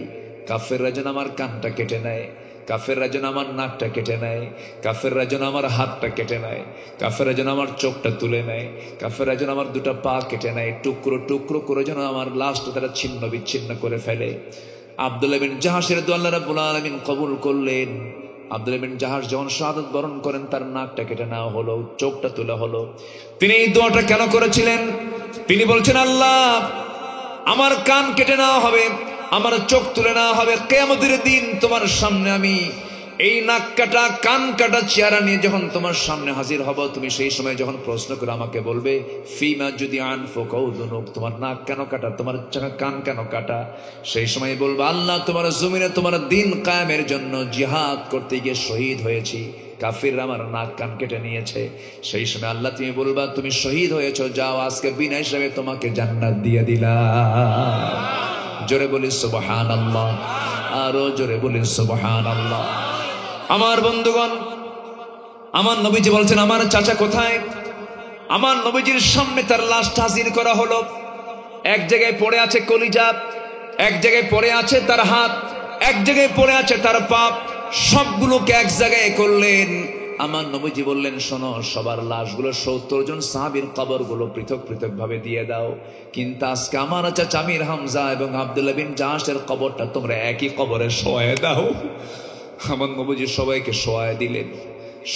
কাফেররা যেন আমার কানটা কেটে নেয়, কাফেররা যেন আমার নাকটা কেটে নেয়, কাফেররা যেন আমার হাতটা কেটে নেয়, কাফেররা যেন আমার চোখটা তুলে নেয়, কাফেররা যেন আমার দুটো পা কেটে নেয়, টুকরো টুকরো করে যেন আমার লাশটা তারা ছিন্ন বিচ্ছিন্ন করে ফেলে। আব্দুল্লাহ বিন জাহাশের দোয়া আল্লাহ রাব্বুল আলামিন কবুল করলেন। আব্দুল্লাহ বিন জাহাশ যখন শাহাদাত বরণ করেন, তার নাকটা কেটে নেওয়া হলো, চোখটা তোলা হলো। তিনি এই দোয়াটা কেন করেছিলেন? তিনি বলছেন, আল্লাহ, আমার কান কেটে নেওয়া হবে, আমার চোখ তুলে নেওয়া হবে, কিয়ামতের দিন তোমার সামনে আমি এই নাক কাটা কান কাটা চেহারা নিয়ে যখন তোমার সামনে হাজির হব, তুমি সেই সময় যখন প্রশ্ন করে আমাকে বলবে, ফিমা যদি আনফুকুদুনুক, তোমার নাক কেন কাটা, তোমার কান কেন কাটা? সেই সময় বলবো, আল্লাহ, তোমার জমিনে তোমার দিন কায়েমের জন্য জিহাদ করতে গিয়ে শহীদ হয়েছি, কাফিররা আমার নাক কান কেটে নিয়েছে। সেই সময় আল্লাহ তুমি বলবা, তুমি শহীদ হয়েছো, যাও, আজকে বিনা হিসাবে তোমাকে জান্নাত দিয়ে দিলাম। জোরে বলি সুবহানাল্লাহ, আরো জোরে বলি সুবহানাল্লাহ। আমার বন্ধুগণ, আমার নবীজি বলছেন, আমার চাচা কোথায়? আমার নবীজির সামনে তার লাশটা হাজির করা হলো। এক জায়গায় পড়ে আছে কলিজা, এক জায়গায় পড়ে আছে তার হাত, এক জায়গায় পড়ে আছে তার পা, সবগুলোকে এক জায়গায় করলেন। আমার নবীজি বললেন, শোনো, সবার লাশগুলো 70 জন সাহাবীর কবরগুলো পৃথক পৃথক ভাবে দিয়ে দাও, কিন্তু আজকে আমার চাচা আমির হামজা এবং আব্দুল্লাহ বিন জাহাশের কবরটা তোমরা একই কবরে শোয়ায় দাও। আমার নবীজি সবাইকে শোয়ায় দিলেন।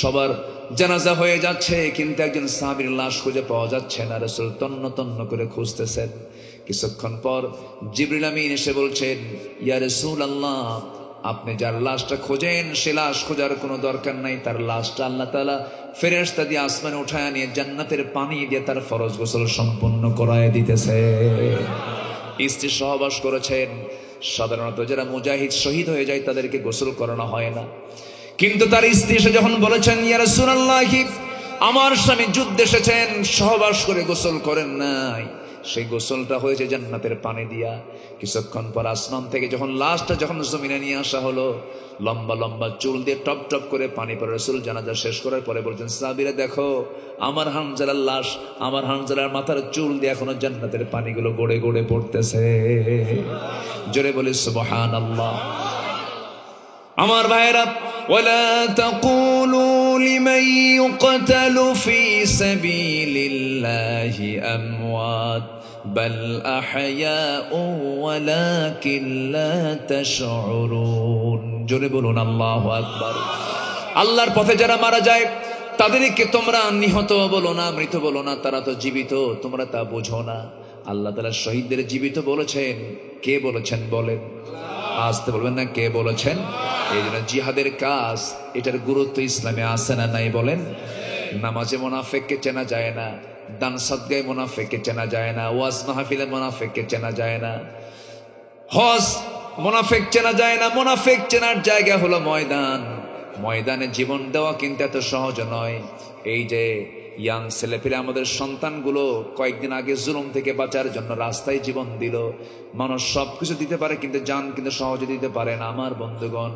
সবার জানাজা হয়ে যাচ্ছে, কিন্তু একজন সাহাবীর লাশ খুঁজে পাওয়া যাচ্ছে না। রাসূল তন্ন তন্ন করে খুঁজতেছেন। কিছুক্ষণ পর জিবরিল আমিন এসে বলছেন, ইয়া রাসূলুল্লাহ, আপনি যার লাশটা খোঁজেন সে লাশ খোঁজার কোনো দরকার নাই, তার লাশটা আল্লাহ তাআলা ফেরেশতা দিয়ে আসমানে উঠায় নিয়ে জান্নাতের পানি দিয়ে তার ফরজ গোসল সম্পন্ন করায় দিতেছে। স্ত্রী সহবাস করেছেন। সাধারণত যারা মুজাহিদ শহীদ হয়ে যায় তাদেরকে গোসল করানো হয় না, কিন্তু তার স্ত্রী এসে যখন বলেছেন, ইয়া রাসূলুল্লাহ, আমার স্বামী যুদ্ধে এসেছেন, সহবাস করে গোসল করেন নাই, সেই গোসলটা হয়েছে জান্নাতের পানি দিয়া। কিছুক্ষণ পর আসমান থেকে যখন লাশটা যখন জমিনে নিয়ে আসা হলো, লম্বা লম্বা চুল দিয়ে টপ টপ করে পানি পড়ে। রাসূল জানাজা শেষ করার পরে বলছেন, সাহাবীরা দেখো, আমার হানজালার লাশ, আমার হানজালার মাথার চুল দিয়ে এখনো জান্নাতের পানিগুলো গড়ে গড়ে পড়তেছে। জোরে বলি সুবহানাল্লাহ। আমার ভাইরা, ওয়ালা তাকুলু লিমান ইউকতালু ফি সাবিলিল্লাহি আমওয়াত বাল আহইয়াউ ওয়ালাকিন লা তাশউরুন। জোরে বলুন আল্লাহু আকবার। আল্লাহর পথে যারা মারা যায় তাদেরকে তোমরা নিহত বলো না, মৃত বলো না, তারা তো জীবিত, তোমরা তা বোঝো না। আল্লাহ তাআলা শহীদদের জীবিত বলেছেন। কে বলেছেন বলেন? আসতে বলবেন না, কে বলেছেন? এই জন্য জিহাদের কাজ, এটার গুরুত্ব ইসলামে আছে না নাই বলেন? নামাজে মুনাফিককে চেনা যায় না, দান সদকায়ে মুনাফিককে চেনা যায় না, ওয়াজ মাহফিলে মুনাফিককে চেনা যায় না, হজ মুনাফিক চেনা যায় না। মুনাফিক চেনার জায়গা হলো ময়দান। ময়দানে জীবন দেওয়া কিন্তু এত সহজ নয়। এই যে ইয়াং ছেলেপেলে, আমাদের সন্তানগুলো কয়েকদিন আগে জুলুম থেকে বাঁচার জন্য রাস্তায় জীবন দিল। মানুষ সবকিছু দিতে পারে, কিন্তু জান কিন্তু সহজে দিতে পারে না। আমার বন্ধুগণ,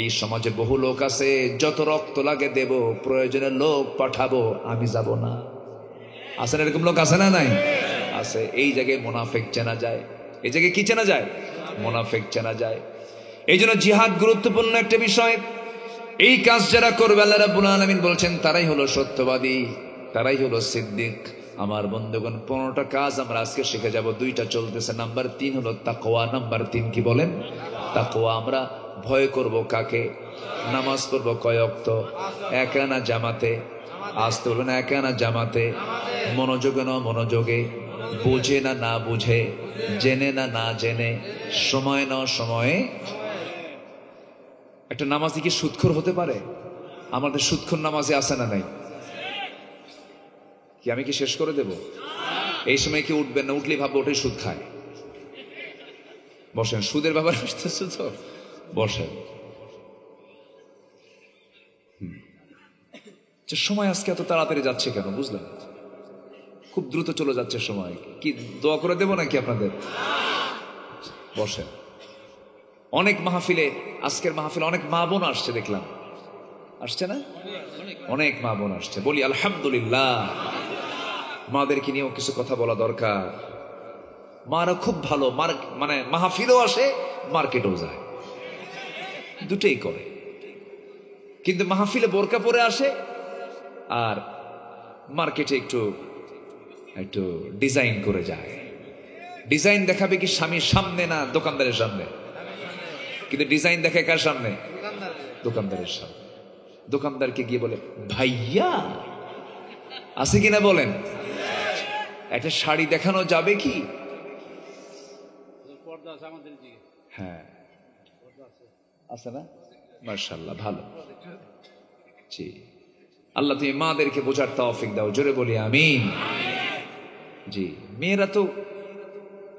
এই সমাজে বহু লোক আছে, যত রক্ত লাগে দেব, প্রয়োজনে লোক পাঠাবো, আমি যাব না। আছে না এরকম লোক? আছে না নাই? আছে। এই জায়গায় মুনাফিক চেনা যায়। এই জায়গায় কি চেনা যায়? মুনাফিক চেনা যায়। এই জন্য জিহাদ গুরুত্বপূর্ণ একটা বিষয়। এই কাজ যারা করবে, আল্লাহ রাব্বুল আলামিন বলছেন, তারাই হলো সত্যবাদী, তারাই হলো সিদ্দিক। আমার বন্ধুগণ, 15টা কাজ আমরা আজকে শিখে যাব। 2টা চলতেছে। নাম্বার 3 হলো তাকওয়া। নাম্বার 3 কি বলেন? তাকওয়া। আমরা ভয় করব কাকে? নামাজ পড়ব কয় ওয়াক্ত? একা না জামাতে? আসতে বলবেন, একা না জামাতে? মনোযোগে না মনোযোগে? বুঝে না না বুঝে? জেনে না না জেনে? সময় না সময়ে? একটা নামাজি কি সুদখোর হতে পারে? আমাদের সুদখোর নামাজে আছে না নাই? কি আমি কি শেষ করে দেব? এই সময় কি উঠবেন না? উঠলেই ভাববো ওটাই সুদ খায়। বসেন, সুদের ব্যাপারে আসতেছে তো, বসেন। যে সময় আজকে এত তাড়াতাড়ি যাচ্ছে কেন বুঝলেন? খুব দ্রুত চলে যাচ্ছে সময়। কি দোয়া করে দেবো নাকি আপনাদের? বসেন। অনেক মাহফিলে, আজকের মাহফিলে অনেক মা বোন আসছে দেখলাম, আসছে না? অনেক মা বোন আসছে। বলি আলহামদুলিল্লাহ। মাদেরকে নিয়েও কিছু কথা বলা দরকার। মারা খুব ভালো, মানে মাহফিলও আসে, মার্কেটও যায়, দুটোই করে। কিন্তু মাহফিলে বোরকা পরে আসে আর মার্কেটে একটু একটু ডিজাইন করে যায়। ডিজাইন দেখাবে কি স্বামীর সামনে না দোকানদারের সামনে? কিন্তু ডিজাইন দেখায় কার সামনে? দোকানদারের সামনে। দোকানদারকে গিয়ে বলে ভাইয়া আছে কিনা বলেন, একটা শাড়ি দেখানো যাবে কি? হ্যাঁ আছে না? মাশাআল্লাহ, ভালো। জি, আল্লাহ তুমি মাদেরকে বোঝার তৌফিক দাও, জোরে বলি আমিন। জি, মেয়েরা তো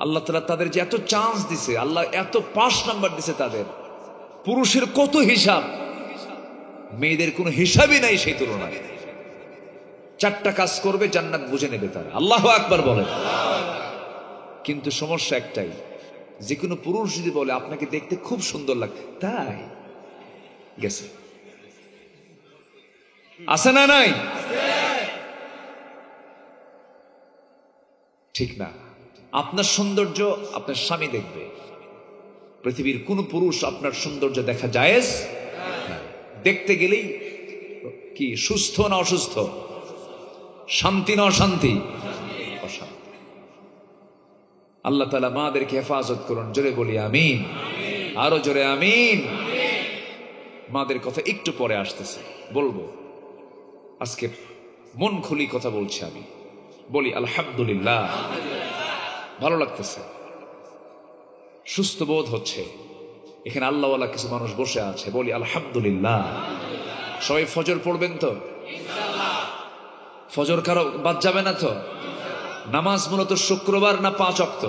আল্লাহ তাআলা তাদের যে এত চান্স দিছে, আল্লাহ এত পাস নাম্বার দিছে তাদের, পুরুষের কত হিসাব, মেয়েদের কোনো হিসাবই নাই সেই তুলনায়। 4টা কাজ করবে, জান্নাত বুঝে নেবে তারা। আল্লাহু আকবার বলেন। কিন্তু সমস্যা একটাই, যে কোনো পুরুষ যদি বলে আপনাকে দেখতে খুব সুন্দর লাগে, তাই গেছে, আছে না নাই? ঠিক না। আপনার সৌন্দর্য আপনার স্বামী দেখবে। পৃথিবীর কোন পুরুষ আপনার সৌন্দর্য দেখা জায়েজ? দেখতে গেলেই কি সুস্থ না অসুস্থ, শান্তি না অশান্তি? অশান্তি। আল্লাহ তাআলা মাদেরকে হেফাজত করুন, জোরে বলি আমিন। আরো জোরে আমিন। মাদের কথা একটু পরে আসতেছে, বলবো। আজকে মন খুলি কথা বলছি আমি, বলি আলহামদুলিল্লাহ। ভালো লাগতেছে, সুস্থ বোধ হচ্ছে। এখানে আল্লাহওয়ালা কিছু মানুষ বসে আছে, বলি আলহামদুলিল্লাহ। সবাই ফজর পড়বেন তো? ফজর কারো বাদ যাবে না তো? নামাজ মূলত শুক্রবার না 5 ওয়াক্ত?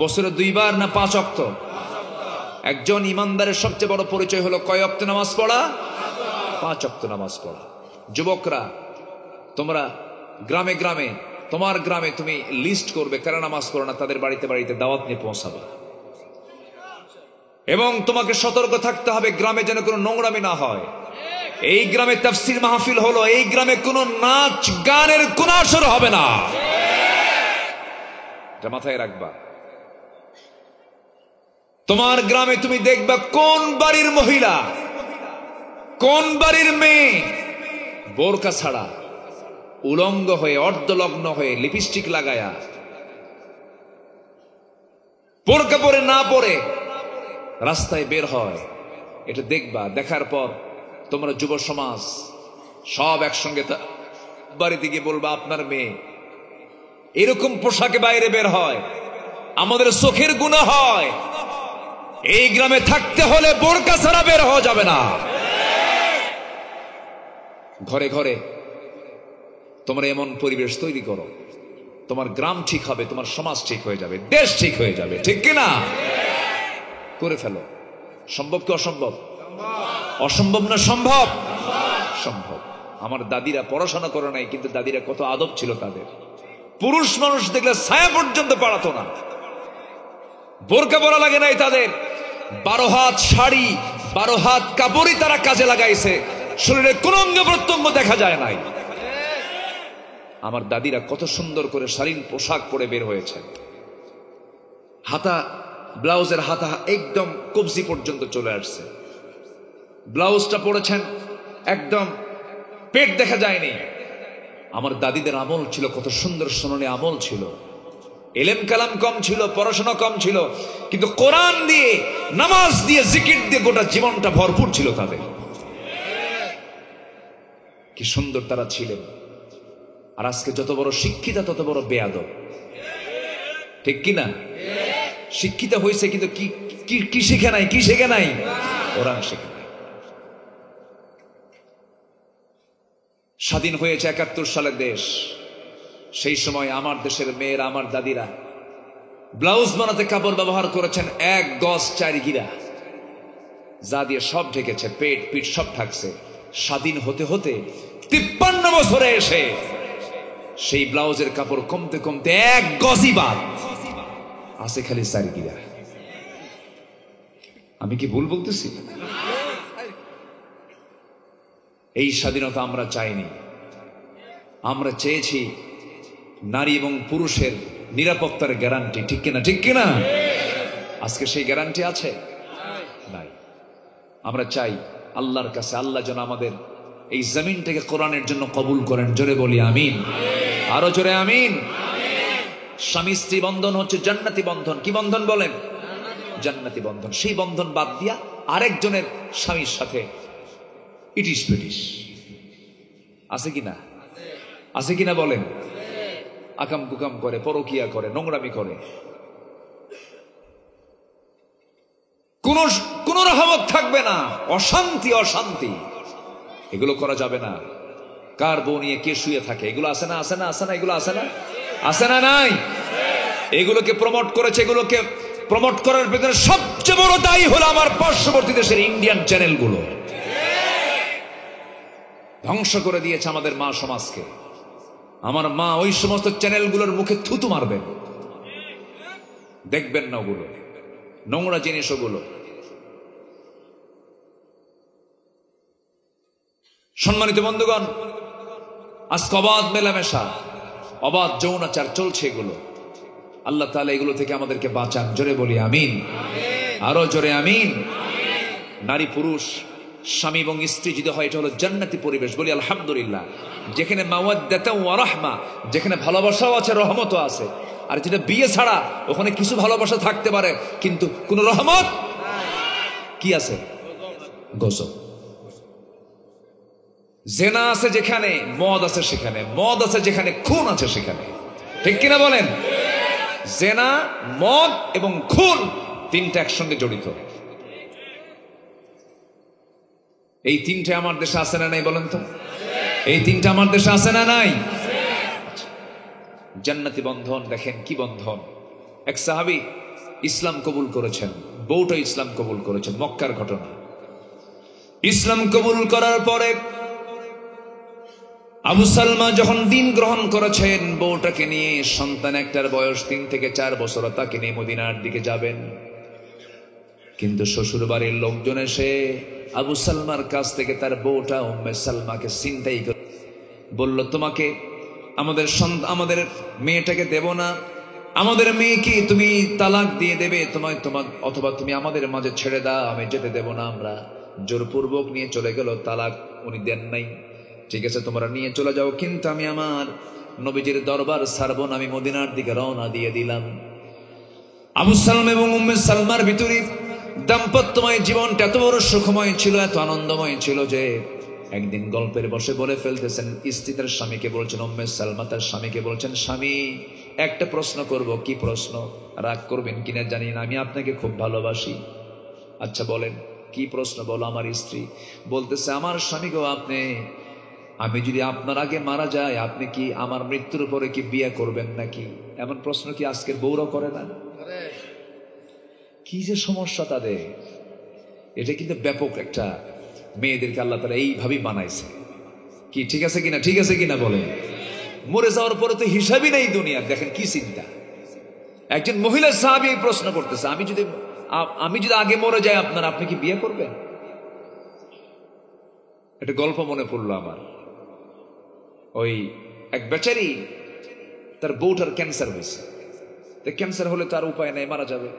বছরে 2 বার না 5 ওয়াক্ত? একজন ইমানদারের সবচেয়ে বড় পরিচয় হলো কয় ওয়াক্ত নামাজ পড়া? 5 ওয়াক্ত নামাজ পড়া। যুবকরা, তোমরা গ্রামে গ্রামে, তোমার গ্রামে তুমি লিস্ট করবে কারা নামাজ পড়ো না, তাদের বাড়িতে বাড়িতে দাওয়াত নিয়ে পৌঁছাবে। এবং তোমাকে সতর্ক থাকতে হবে গ্রামে যেন কোনো নোংরামি না হয়। এই গ্রামে তাফসীর মাহফিল হলো, এই গ্রামে কোনো নাচ গানের কোনো আসর হবে না, এটা মাথায় রাখবা। তোমার গ্রামে তুমি দেখবা কোন বাড়ির মহিলা, কোন বাড়ির মেয়ে বোরকা ছাড়া, উলঙ্গ হয়ে, অর্ধলগ্ন হয়ে, লিপস্টিক লাগায়া, বোরকা পরে না পরে রাস্তায় বের হয়। এটা দেখবা। দেখার পর তোমরা যুব সমাজ সব একসঙ্গে বাড়িতে গিয়ে বলবা আপনার মেয়ে এরকম পোশাকে বাইরে বের হয়, আমাদের চোখের গুনাহ হয়। এই গ্রামে থাকতে হলে বোরকা ছাড়া বের হওয়া যাবে না। ঘরে ঘরে তোমরা এমন পরিবেশ তৈরি করো, তোমার গ্রাম ঠিক হবে, তোমার সমাজ ঠিক হয়ে যাবে, দেশ ঠিক হয়ে যাবে। ঠিক কিনা? করে ফেলো। সম্ভব কি অসম্ভব? অসম্ভব না সম্ভব? সম্ভব। আমার দাদিরা পড়াশোনা করে নাই, কিন্তু দাদিরা কত আদব ছিল তাদের। পুরুষ মানুষ দেখলে ছায়া পর্যন্ত পাড়াতো না, বোরকা পরা লাগে নাই তাদের। 12 হাত শাড়ি, 12 হাত কাপড়ই তারা কাজে লাগাইছে, শরীরে কোন অঙ্গ প্রত্যঙ্গ দেখা যায় নাই। আমার দাদিরা কত সুন্দর করে শালীন পোশাক পরে বের হয়েছে। হাতা, ব্লাউজের হাতা একদম কবজি পর্যন্ত চলে আসছে। ব্লাউজটা পরেছেন একদম পেট দেখা যায়নি। আমার দাদিদের আমল ছিল কত সুন্দর, সোনালী আমল ছিল। এলেম কালাম কম ছিল, পড়াশোনা কম ছিল, কিন্তু কোরআন দিয়ে, নামাজ দিয়ে, জিকির দিয়ে গোটা জীবনটা ভরপুর ছিল তাদের। কি সুন্দর তারা ছিলেন। আর আজকে যত বড় শিক্ষিতা তত বড় বেয়াদব। ঠিক কিনা? শিক্ষিতা হয়েছে কিন্তু কি শিখে নাই? কি শিখে নাই? কোরআন শিখে নাই। স্বাধীন হয়েছে 71 সালের দেশ। সেই সময় আমার দেশের মেয়েরা, আমার দাদিরা ব্লাউজ বানাতে কাপড় ব্যবহার করেছেন 1 গজ 4 গিরা, যা দিয়ে সব ঢেকেছে, পেট পিঠ সব থাকছে। স্বাধীন হতে হতে 53 বছরে এসে সেই ব্লাউজের কাপড় কমতে কমতে 1 গজই বাদ আছে, খালি সারগিরা। আমি কি ভুল বলতেছি? এই স্বাধীনতা আমরা চাইনি, আমরা চেয়েছি নারী এবং পুরুষের নিরাপত্তার গ্যারান্টি। ঠিক কিনা? ঠিক কিনা? আজকে সেই গ্যারান্টি আছে? নাই। আমরা চাই আল্লাহর কাছে, আল্লাহ যেন আমাদের এই জমিনটাকে কোরআনের জন্য কবুল করেন। জোরে বলি আমিন, আরো জোরে আমিন। স্বামী স্ত্রী বন্ধন হচ্ছে জান্নাতি বন্ধন। কি বন্ধন বলেন? জান্নাতি বন্ধন। সেই বন্ধন বাদ দিয়া আরেকজনের স্বামীর সাথে ইটিস পিটিস আছে কিনা? আছে কিনা বলেন? আকাম কুকাম করে, পরকিয়া করে, নোংরামি করে, কোন রহমত থাকবে না, অশান্তি অশান্তি। এগুলো করা যাবে না। কার বউ নিয়ে কে শুয়ে থাকে, এগুলো আছে না? আছে না? আছে না? এগুলো আছে না? আছে না? নাই। এগুলোকে প্রমোট করেছে, এগুলোকে প্রমোট করার পেছনে সবচেয়ে বড় দায়ী হলো আমার পার্শ্ববর্তী দেশের ইন্ডিয়ান চ্যানেলগুলো। ধ্বংস করে দিয়েছে আমাদের মা সমাজকে। আমার মা ওই সমস্ত চ্যানেলগুলোর মুখে থুতু মারবেন, দেখবেন না ওগুলো নোংরা জিনিস। ওগুলো সম্মানিত বন্ধুগণ, আজকে অবাধ মেলামেশা, অবাধ যৌনাচার চলছে। এগুলো আল্লাহ তাআলা এগুলো থেকে আমাদেরকে বাঁচান। জোরে বলি আমিন, আরো জোরে আমিন। নারী পুরুষ, স্বামী এবং স্ত্রী যদি হয়, এটা হলো জান্নাতি পরিবেশ। বলি আলহামদুলিল্লাহ। যেখানে মাওয়াদ্দাতা ওয়া রাহমা, যেখানে ভালোবাসাও আছে, রহমতও আছে। আর যেটা বিয়ে ছাড়া, ওখানে কিছু ভালোবাসা থাকতে পারে কিন্তু কোনো রহমত কি আছে? গজব। জেনা আছে যেখানে, মদ আছে সেখানে, মদ আছে যেখানে, খুন আছে সেখানে। ঠিক কিনা বলেন? জেনা, মদ এবং খুন, তিনটা একসঙ্গে জড়িত। এই তিনটে আমার দেশে আছে না নাই বলেন তো? এই তিনটা আমার দেশে আছে না নাই? জান্নাতি বন্ধন দেখেন কি বন্ধন। এক সাহাবী ইসলাম কবুল করেছেন, বউটা ইসলাম কবুল করেছেন। মক্কার ঘটনা। ইসলাম কবুল করার পরে আবু সালমা যখন দিন গ্রহণ করেছেন, বউটাকে নিয়ে, সন্তান একটার বয়স 3 থেকে 4 বছর, তাকে নিয়ে মদিনার দিকে যাবেন। কিন্তু শ্বশুর বাড়ির লোকজন এসে আবু সালমার কাছ থেকে তার বউটা উম্মে সালমাকে ছিনতাই করে বলল, তোমাকে আমাদের মেয়েটাকে দেব না, আমাদের মেয়েকে তুমি তালাক দিয়ে দেবে, অথবা তুমি আমাদের মাঝে ছেড়ে দাও, আমি যেতে দেব না। আমরা জোরপূর্বক নিয়ে চলে গেল। তালাক উনি দেন নাই। ঠিক আছে, তোমরা নিয়ে চলে যাও, কিন্তু আমি আমার নবীজির দরবার ছাড়বো না। আমি মদিনার দিকে রওনা দিয়ে দিলাম। আবু সালমা এবং উম্মে সালমার ভিতরে দাম্পত্যময় জীবনটা এত বড় সুখময় ছিল, এত আনন্দময় ছিল যে একদিন গল্পের বসে বলে ফেলতেছেন। স্ত্রী তার স্বামীকে বলছেন, উম্মে সালমা তার স্বামীকে বলছেন, স্বামী একটা প্রশ্ন করব। কি প্রশ্ন? রাগ করবেন কিনা জানি না, আমি আপনাকে খুব ভালোবাসি। আচ্ছা বলেন, কি প্রশ্ন বলো। আমার স্ত্রী বলতেছে, আমার স্বামী গো, আমি যদি আপনার আগে মারা যায়, আপনি কি আমার মৃত্যুর পরে কি বিয়ে করবেন নাকি? এমন প্রশ্ন কি আজকের বউরা করে না? কি যে সমস্যা তাদের! এটা কিন্তু ব্যাপক একটা, মেয়েদেরকে আল্লাহ তাআলা এইভাবেই বানাইছে। কি ঠিক আছে কিনা? ঠিক আছে কিনা বলেন? মরে যাওয়ার পরে তো হিসাবই নেই দুনিয়ার। দেখেন কি চিন্তা। একজন মহিলা সাহাবী এই প্রশ্ন করতেছে, আমি যদি আগে মরে যাই আপনি কি বিয়ে করবেন? একটা গল্প মনে পড়লো আমার। ওই এক বেচারি, তার বউটার ক্যান্সার হয়েছে। ক্যান্সার হলে তার উপায় নেই, মারা যাবে।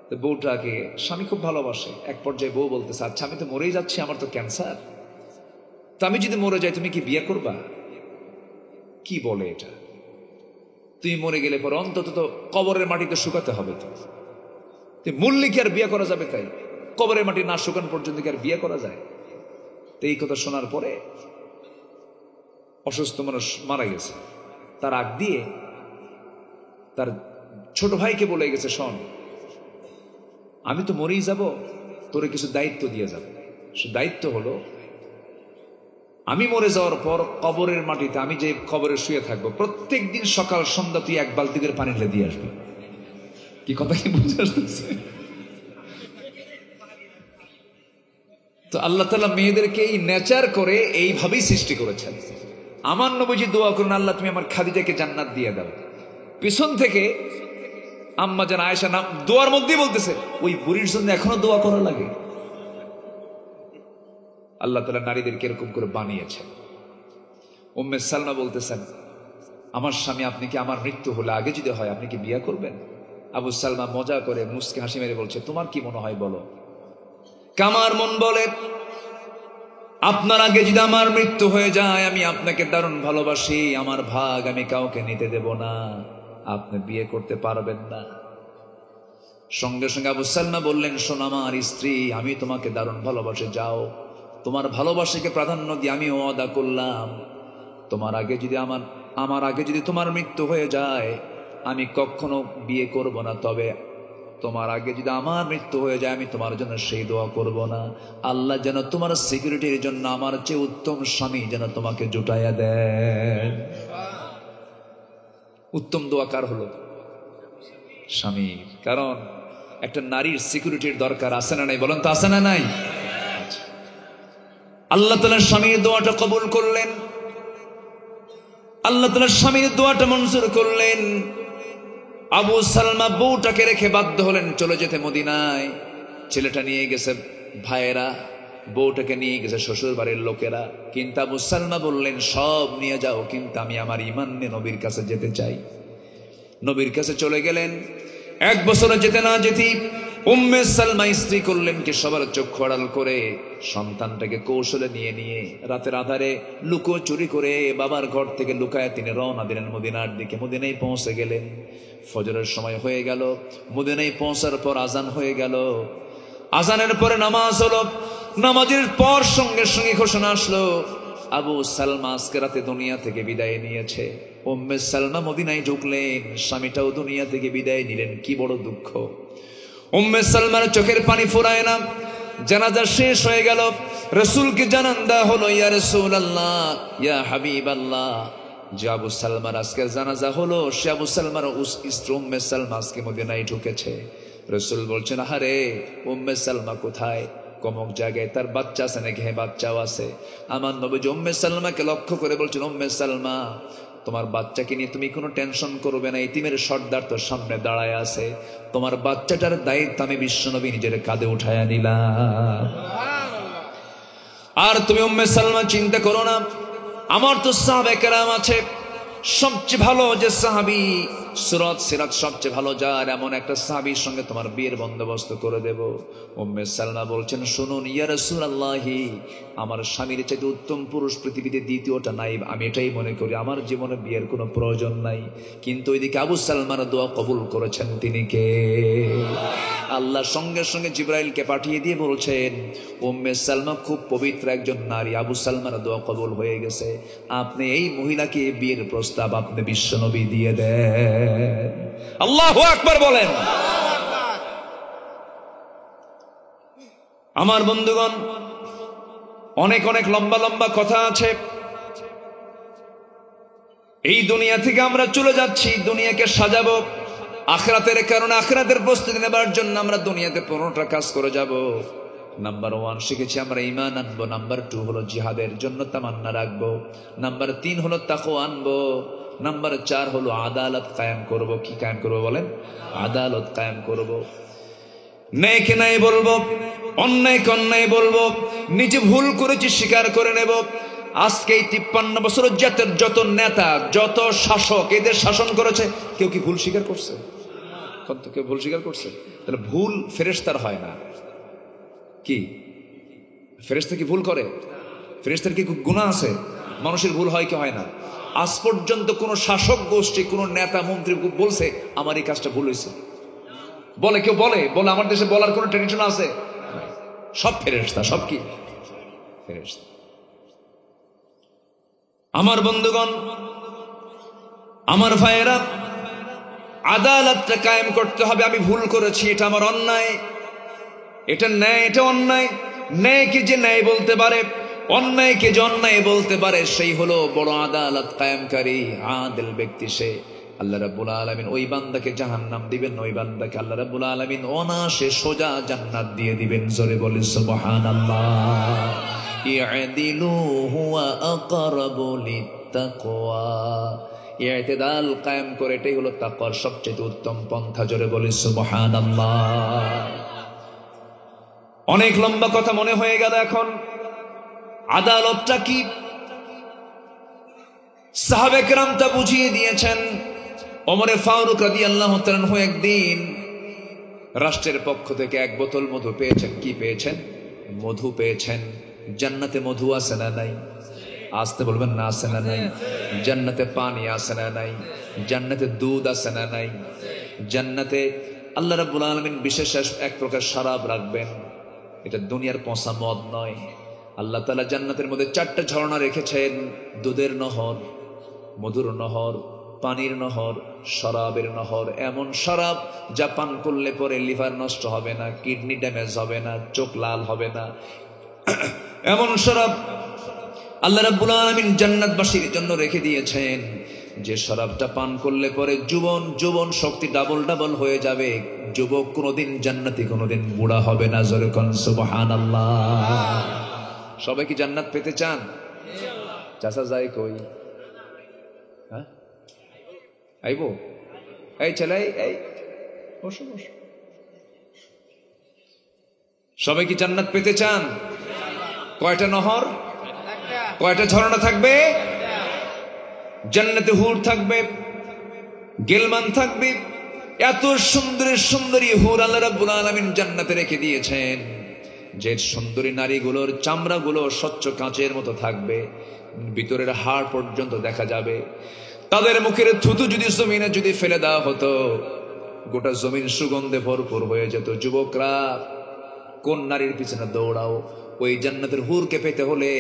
তো বউটাকে স্বামী খুব ভালোবাসে। এক পর্যায়ে বউ বলতেছে, আচ্ছা আমি তো মরেই যাচ্ছি, আমার তো ক্যান্সার, তো আমি যদি মরে যাই তুমি কি বিয়ে করবা? কি বলে এটা? তুমি মরে গেলে পর অন্তত তো কবরের মাটিতে শুকাতে হবে। তো মূল্যে কি আর বিয়ে করা যাবে? তাই কবরের মাটি না শুকান পর্যন্ত কি আর বিয়ে করা যায়? তো এই কথা শোনার পরে অসুস্থ মানুষ মারা গেছে, তার আগ দিয়ে তার ছোট ভাইকে বলে গেছে, শোন, আমি তো মরেই যাব, তোরে কিছু দায়িত্ব দিয়ে যাব। সে দায়িত্ব হলো, আমি মরে যাওয়ার পর কবরের মাটিতে, আমি যে কবরে শুয়ে থাকবো, প্রত্যেক দিন সকাল সন্ধ্যা তুই 1 বালতি করে পানি ঢেলে দিয়ে আসবি। কি কথা কি বুঝে আসতেছে? তো আল্লাহ তাআলা মেয়েদেরকে এই নেচার করে এইভাবেই সৃষ্টি করেছেন। আমার নবীজি দোয়া করুন, আল্লাহ তুমি আমার খাদিজাকে জান্নাত দিয়ে দাও। পিছন থেকে আম্মা জান আয়েশা নাম দোয়ার মধ্যেই বলতেছে, ওই বুড়ির জন্য এখনো দোয়া করা লাগে। আল্লাহ তাআলা নারীদেরকে এরকম করে বানিয়েছেন। উম্মে সালমা বলতেছেন, আমার স্বামী আপনি কি আমার মৃত্যু হলে আগে যদি হয় আপনি কি বিয়ে করবেন? আবু সালমা মজা করে মুস্কি হাসি মেরে বলছে, তোমার কি মনে হয় বলো? কামার মন বলে, আপনার আগে যদি আমার মৃত্যু হয়ে যায় আমি আপনাকে দারুণ ভালোবাসি, আমার ভাগ আমি কাউকে নিতে দেব না, আপনি বিয়ে করতে পারবেন না। সঙ্গে সঙ্গে আবু সালমা বললেন, শোন আমার স্ত্রী, আমি তোমাকে দারুণ ভালোবাসে, যাও তোমার ভালোবাসাকে প্রাধান্য দিয়ে আমি ওয়াদা করলাম, তোমার আগে যদি আমার আগে যদি তোমার মৃত্যু হয়ে যায় আমি কখনো বিয়ে করব না, তবে তোমার আগে যদি আমার মৃত্যু হয়ে যায় আমি তোমার জন্য সেই দোয়া করব না, আল্লাহ যেন তোমার সিকিউরিটির জন্য আমার চেয়ে উত্তম স্বামী যেন তোমাকে জুটাইয়া দেন। উত্তম দোয়া কার হলো? স্বামীর। কারণ একটা নারীর সিকিউরিটির দরকার আছে না নাই? বলেন তো আছে না নাই? আল্লাহ তাআলা স্বামীর দোয়াটা কবুল করলেন, আল্লাহ তাআলা স্বামীর দোয়াটা মঞ্জুর করলেন। আবু সালমা বউটাকে রেখে বাধ্য হলেন চলে যেতে মদিনায়। ছেলেটা নিয়ে গেছে ভাইয়েরা, বউটাকে নিয়ে গেছে শ্বশুর বাড়ির লোকেরা, কিন্তু আবু সালমা বললেন সব নিয়ে যাও, কিন্তু আমি আমার ঈমান নিয়ে নবীর কাছে যেতে চাই। নবীর কাছে চলে গেলেন। 1 বছরে যেতে না যেতেই উম্মে সালমা স্ত্রী করলেন কি সবার চক্ষু আড়াল করে সন্তানটাকে কৌশলে নিয়ে রাতের আধারে লুকো চুরি করে বাবার ঘর থেকে লুকায় তিনি রওনা দিলেন মদিনার দিকে। মদিনায় পৌঁছে গেলেন, ফজরের সময় হয়ে গেল। মদিনায় পৌঁছার পর আজান হয়ে গেল। আজানের পরে নামাজ হলো। নামাজের পর সঙ্গে সঙ্গে ঘোষণা আসলো, আবু সালমা আজকে রাতে দুনিয়া থেকে বিদায় নিয়েছে। উম্মে সালমা মদিনায় ঢুকলেন, স্বামীটাও দুনিয়া থেকে বিদায় নিলেন। কি বড় দুঃখ! উম্মে সালমার চোখের পানি ফুরায় না। জানাজা শেষ হয়ে গেল, রাসূলকে জানান দেওয়া হলো, ইয়া রাসূলুল্লাহ, ইয়া হাবিবাল্লাহ, যে আবু সালমার আজকে জানাজা হলো সে আবু সালমার স্ত্রী উম্মে সালমা আজকে মদিনায় ঢুকেছে। রাসূল বলছেন, আহারে উম্মে সালমা কোথায়? কমক জায়গায় তার বাচ্চা আছে নাকি? হ্যাঁ বাচ্চাও আছে। আমার নবী উম্মে সালমাকে লক্ষ্য করে বলছেন, উম্মে সালমা তোমার বাচ্চাকে নিয়ে তুমি কোনো টেনশন করবে না, ইতিমের সর্দার তোর সামনে দাঁড়ায় আছে, তোমার বাচ্চাটার দায়িত্ব আমি বিশ্বনবী নিজের কাঁধে উঠায়া নিলাম। আর তুমি উম্মে সালমা চিন্তা করো না, আমার তো সাহাবায়ে কেরাম আছে, সবচেয়ে ভালো যে সাহাবী সুরাত সিরাত সবচেয়ে ভালো যার, এমন একটা সাহাবীর সঙ্গে তোমার বিয়ের বন্দোবস্ত করে দেব। উম্মে সালমা বলছেন, শুনুন ইয়া রাসূলুল্লাহি, আমার স্বামীর চাইতে উত্তম পুরুষ পৃথিবীতে দ্বিতীয়টা নাই, আমি এটাই মনে করি, আমার জীবনে বিয়ের কোনো প্রয়োজন নাই। কিন্তু ওইদিকে আবু সালমার দোয়া কবুল করেছেন তিনি কে? আল্লাহ সঙ্গে সঙ্গে জিবরাইলকে পাঠিয়ে দিয়ে বলছেন, উম্মে সালমা খুব পবিত্র একজন নারী, আবু সালমার দোয়া কবুল হয়ে গেছে, আপনি এই মহিলাকে বিয়ের প্রস্তাব আপনি বিশ্বনবী দিয়ে দেন। আল্লাহু আকবার বলেন। আমার বন্ধুগণ, অনেক অনেক লম্বা লম্বা কথা আছে। এই দুনিয়া থেকে আমরা চলে যাচ্ছি, দুনিয়াকে সাজাবো আখিরাতের কারণে, আখিরাতের প্রস্তুতি নেবার জন্য আমরা দুনিয়াতে 15টা কাজ করে যাব। নাম্বার 1 শিখেছি আমরা ঈমান আনবো, নাম্বার 2 হলো জিহাদের জন্য তামান্না রাখবো, নাম্বার 3 হলো তাকওয়া আনবো, নাম্বার 4 হলো আদালত কায়েম করব। কি কায়েম করব বলেন? আদালত কায়েম করব। ন্যায়কে ন্যায় বলবো, অন্যায়কে অন্যায় বলবো, নিজে ভুল করেছি স্বীকার করে নেব। আজকে এই 53 বছর জাতের যত নেতা, যত শাসক এদের শাসন করেছে, কেউ কি ভুল স্বীকার করছে? কেউ ভুল স্বীকার করছে? তাহলে ভুল ফেরেশতার হয় না। কি ফেরেশতা কি ভুল করে? ফেরেশতার কি গুনাহ আছে? মানুষের ভুল হয় কি হয় না? আজ পর্যন্ত কোন শাসক গোষ্ঠী, কোন নেতা মন্ত্রী বলছে আমার এই কাজটা ভুল হয়েছে? বলে কেউ? বলে আমার দেশে বলার কোন ট্রেডিশন আছে? সব ফেরেশতা। সব কি ফেরেশতা? আমার বন্ধুগণ, আমার ভাইয়েরা, আদালতটা কায়েম করতে হবে। আমি ভুল করেছি, এটা আমার অন্যায়, এটা ন্যায়, এটা অন্যায়। ন্যায়কে যে ন্যায় বলতে পারে, অন্যায়কে যে অন্যায় বলতে পারে, সেই হলো বড় আদালত কায়েমকারী, আদিল ব্যক্তি সে। আল্লাহ রাব্বুল আলামিন ওই বান্দাকে জাহান্নাম দিবেন, ওই বান্দাকে আল্লাহ রাব্বুল আলামিন অনায়াসে সোজা জান্নাত দিয়ে দিবেন। জোরে বলি সুবহানাল্লাহ। ইআদিলু হুয়া আকরাবু লিত্তাকওয়া। ইতিদাল কায়েম করে, এটাই হলো তাকওয়ার সবচেয়ে উত্তম পন্থা। জোরে বলি সুবহানাল্লাহ। অনেক লম্বা কথা মনে হয়ে গেল। এখন আদালতটা কি, সাহাবে কেরাম তা বুঝিয়ে দিয়েছেন। ওমরে ফারুক রাদিয়াল্লাহু তাআলা আনহু একদিন রাষ্ট্রের পক্ষ থেকে এক বোতল মধু পেয়েছেন। কি পেয়েছেন? মধু পেয়েছেন। জান্নাতে মধু আছে না নাই? আসতে বলবেন না, আছে না নাই? জান্নাতে পানি আছে না নাই? জান্নাতে দুধ আছে না নাই? জান্নাতে আল্লাহ রাব্বুল আলামিন বিশেষ এক প্রকার শরাব রাখবেন। এটা দুনিয়ার পচা মদ নয়। আল্লাহ তাআলা জান্নাতের মধ্যে 4টা ঝর্ণা রেখেছেন। দুধের নহর, মধুর নহর, পানির নহর, শরাবের নহর। এমন শরাব যা পান করলে পরে লিভার নষ্ট হবে না, কিডনি ড্যামেজ হবে না, চোখ লাল হবে না। এমন শরাব আল্লাহ রাব্বুল আলামিন জান্নাতবাসীর জন্য রেখে দিয়েছেন, যে শরাবটা পান করলে পরে যৌবন শক্তি ডাবল হয়ে যাবে। যুবক কোনোদিন জান্নাতি, কোনোদিন বুড়া হবে না। জোরে কোন সুবহানাল্লাহ। সবাই কি জান্নাত পেতে চান? চাচা যায় কই? হ্যাঁ আইবো? এই ছেলে, এই বসো বসো। সবাই কি জান্নাত পেতে চান? কয়টা নহর, কয়টা ঝর্ণা থাকবে? জান্নাতে হুর থাকবে, গেলমান থাকবে। এত সুন্দরী সুন্দরী হুর আল্লাহ রাব্বুল আলামিন জান্নাতে রেখে দিয়েছেন, যে সুন্দরী নারীগুলোর চামড়াগুলো স্বচ্ছ কাঁচের মতো থাকবে, ভিতরের হাড় পর্যন্ত দেখা যাবে। তাদের মুখের থুতু যদি জমিনে যদি ফেলে দেওয়া হতো, গোটা জমিন সুগন্ধে ভরপুর হয়ে যেত। যুবকরা, কোন নারীর পিছনে দৌড়াও? ওই জান্নাতের হুরকে পেতে হলে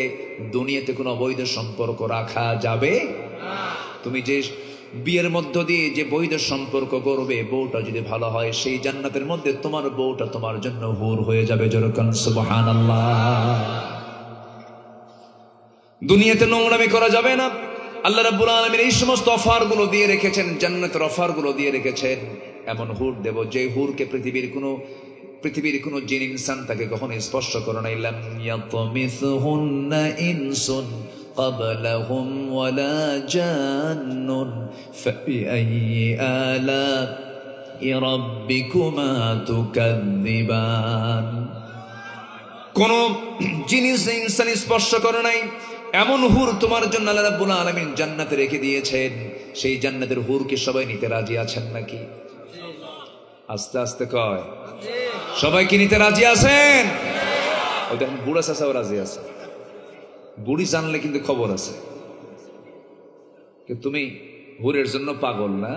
দুনিয়াতে কোনো অবৈধ সম্পর্ক রাখা যাবে না। তুমি যে বিয়ের মধ্য দিয়ে যে বৈধ সম্পর্ক করবে, বউটা যদি ভালো হয়, সেই জান্নাতের মধ্যে তোমার বউটা তোমার জন্য হুর হয়ে যাবে। যেরকম সুবহানাল্লাহ। দুনিয়াতে নোংরামি করা যাবে না। আল্লাহ রাব্বুল আলামিন এই সমস্ত অফারগুলো দিয়ে রেখেছেন, জান্নাতের অফারগুলো দিয়ে রেখেছেন। এমন হুর দেব যে হুরকে পৃথিবীর কোন জিন ইনসান তাকে কখনো স্পর্শ করে নাই। লাম ইয়াতমিসহুন্না ইনসুন ক্বাবলাহুম ওয়ালা জান্নুন ফাবিআইয়ি আলা'i রাব্বিকুমা তুকাযযিবান। কোন জিনিস ইনসান স্পর্শ করে নাই, এমন হুর তোমার জন্য আল্লাহ রাব্বুল আলামিন জান্নাতে রেখে দিয়েছেন। সেই জান্নাতের হুরকে সবাই নিতে রাজি আছেন নাকি? আস্তে আস্তে কয়, সবাই কি নিতে রাজি আছেন? ওই দেখেন বুড়া চাচাও রাজি আছে। বুড়ি জানলে কিন্তু খবর আছে। তুমি হুরের জন্য পাগল না?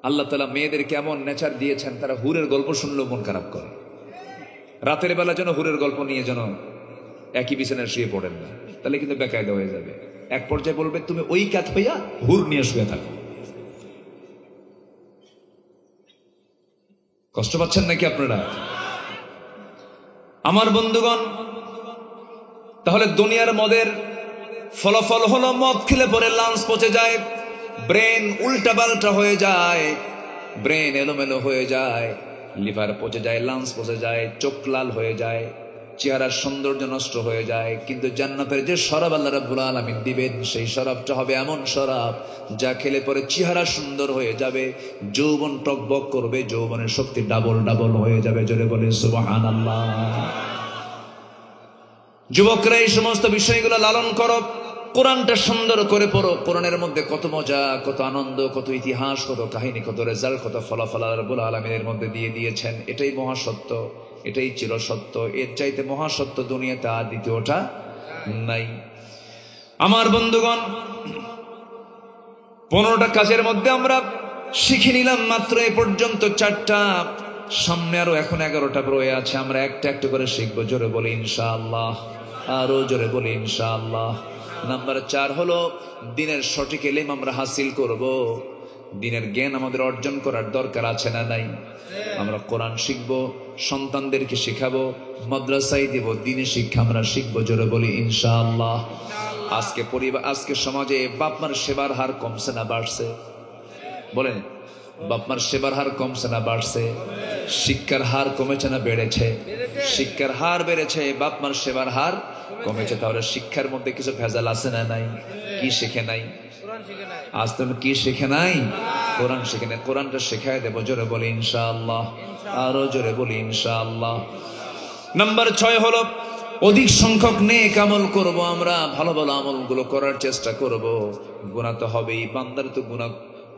আল্লাহ তাআলা মেয়েদেরকে এমন নেচার দিয়েছেন, তারা হুরের গল্প শুনলেও মন খারাপ করে। রাতের বেলা যেন হুরের গল্প নিয়ে যেন একই বিছানায় শুয়ে পড়েন না, তাহলে কিন্তু বেকায়দা হয়ে যাবে। এক পর্যায়ে বলবে, তুমি ওই কাত হইয়া হুর নিয়ে শুয়ে থাকো। কষ্ট পাচ্ছেন নাকি আপনারা? আমার বন্ধুগণ, তাহলে দুনিয়ার মদের ফলাফল হলো মদ খেলে পরে লাঞ্চ পচে যায়, ব্রেন উল্টা পাল্টা হয়ে যায়, ব্রেন এলোমেলো হয়ে যায়, লিভার পচে যায়, লাঞ্চ পচে যায়, চোখ লাল হয়ে যায়, চেহারার সৌন্দর্য নষ্ট হয়ে যায়। কিন্তু জান্নাতের যে শরাব আল্লাহ রাব্বুল আলামিন দিবেন, সেই শরাবটা হবে এমন শরাব যা খেলে পরে চেহারা সুন্দর হয়ে যাবে, যৌবন টকবক করবে, যৌবনের শক্তি ডাবল হয়ে যাবে। জোরে বলে সুবহানাল্লাহ। যুবকরা, এই সমস্ত বিষয়গুলো লালন করো, কোরআনটা সুন্দর করে পড়ো। কোরআনের মধ্যে কত মজা, কত আনন্দ, কত ইতিহাস, কত কাহিনী, কত রেজাল্ট, কত ফলাফল আল্লাহ রাব্বুল আলামিনের মধ্যে দিয়ে দিয়েছেন। এটাই মহাসত্য, এটাই চিরসত্য। এর চাইতে মহাসত্য দুনিয়াতে আর দ্বিতীয়টা নাই। আমার বন্ধুগণ, 15টা কাজের মধ্যে আমরা শিখে নিলাম মাত্র এ পর্যন্ত 4টা। সামনে আরো এখন 11টা রয়ে আছে, আমরা একটা একটা করে শিখবো। জোরে বলে ইনশাআল্লাহ, আরো জোরে বলে ইনশাআল্লাহ। নাম্বার 4 হলো দিনের সঠিক ইলম আমরা হাসিল করব। দিনের জ্ঞান আমাদের অর্জন করার দরকার আছে না নাই? আমরা কোরআন শিখবো, সন্তানদেরকে শিখাবো, মাদ্রাসায় দেব, দিনের শিক্ষা আমরা শিখবো। জোরে বলি ইনশাআল্লাহ। আজকে পরিবার, আজকে সমাজে বাপ মার সেবার হার কমছে না বাড়ছে? বলেন, বাপ মার সেবার হার কমছে না বাড়ছে? শিক্ষার হার কমেছে না বেড়েছে? শিক্ষার হার বেড়েছে, বাপ মার সেবার হার কমেছে। তাহলে শিক্ষার মধ্যে কিছু ভেজাল আছে না নাই? কি শিখে নাই? আজ তুমি কি শিখে নাই? কোরআন শিখে নাই। কোরআনটা শেখায় দেবো, জোরে বলি ইনশাআল্লাহ, আরো জোরে বলি ইনশাআল্লাহ। নাম্বার 6 হলো অধিক সংখ্যক নেক আমল করব আমরা, ভালো ভালো আমলগুলো করার চেষ্টা করব। গুনাহ তো হবেই, বান্দার তো গুনাহ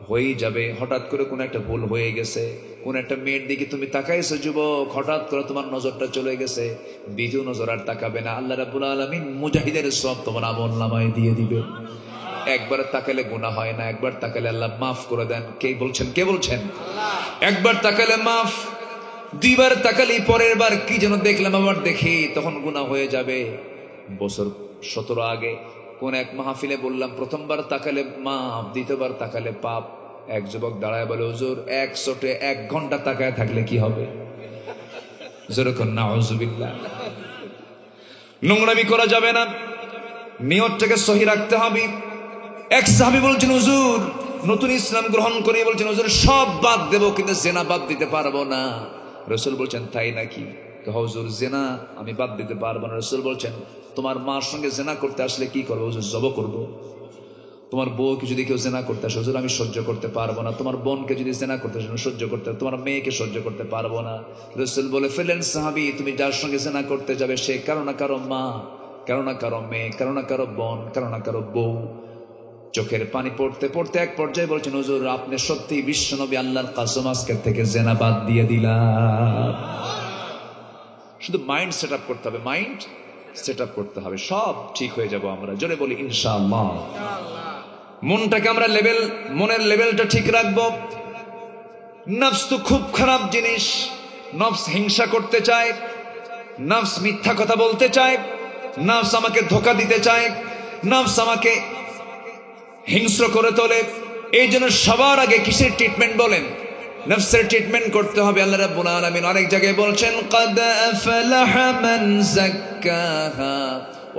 হয়েই যাবে। হঠাৎ করে কোন একটা ভুল হয়ে গেছে, কোন একটা মেয়ের দিকে তুমি তাকাইছো যুবক, হঠাৎ করে তোমার নজরটা চলে গেছে, দ্বিতীয় নজর আর তাকাবে না। আল্লাহ রাব্বুল আলামিন মুজাহিদের সওয়াব তোমার আমলনামায় দিয়ে দিবে। একবার তাকালে গুনাহ হয় না, একবার তাকালে আল্লাহ মাফ করে দেন। কে বলছেন? কে বলছেন? একবার তাকালে মাফ, দুইবার তাকালে পরের বার কি যেন দেখলাম আবার দেখি, তখন গুনাহ হয়ে যাবে। বছর 17 আগে কোন এক মাহফিলে বললাম, প্রথমবার তাকালে মাফ, দ্বিতীয়বার তাকালে পাপ। এক যুবক দাঁড়ায় বলে, হুজুর 1 ঘন্টা তাকায় থাকলে কি হবে? যেরকম নাউজুবিল্লাহ। নোংরামি করা যাবে না, নিয়তটাকে সহি রাখতে হবে। এক সাহাবী বলছেন, হুজুর নতুন ইসলাম গ্রহণ করে বলছেন, হুজুর সব বাদ দেব কিন্তু জেনা বাদ দিতে পারবো না। রাসূল বলছেন, তাই নাকি? হুজুর জেনা আমি বাদ দিতে পারবো না। রাসূল বলছেন, তোমার মার সঙ্গে জেনা করতে আসলে কি করবো? হুজুর জব করবো। তোমার বউকে যদি কেউ জেনা করতে আসে, হুজুর আমি সহ্য করতে পারবো না। তোমার বোনকে যদি জেনা করতে আসে সহ্য করতে, তোমার মেয়েকে সহ্য করতে পারবো না। রাসূল বলে ফেলেন, সাহাবী তুমি যার সঙ্গে জেনা করতে যাবে সে কারো না কারো মা, কারো না কারো মেয়ে, কারো না কারো বোন, কারো না কারো বউ। চোখের পানি পড়তে পড়তে এক পর্যায়ে বলছেন, হুজুর আপনি সত্যি বিশ্বনবী, আল্লাহর কসম আজকের থেকে জেনা বাদ দিয়ে দিলাম। শুধু মাইন্ড সেট আপ করতে হবে, মাইন্ড সেট আপ করতে হবে, সব ঠিক হয়ে যাব আমরা। জোরে বলি ইনশাআল্লাহ। মনটাকে আমরা মনের লেভেলটা ঠিক রাখবো। নফস তো খুব খারাপ জিনিস। নফস হিংসা করতে চায়, নফস মিথ্যা কথা বলতে চায়, নফস আমাকে ধোঁকা দিতে চায়, নফস আমাকে হিংস্র করে তোলে। এই জন্য সবার আগে কিসের ট্রিটমেন্ট বলেন? নফসের ট্রিটমেন্ট করতে হবে। আল্লাহ রাব্বুল আলামিন আরেক জায়গায় বলছেন, قد أفلح من زكاها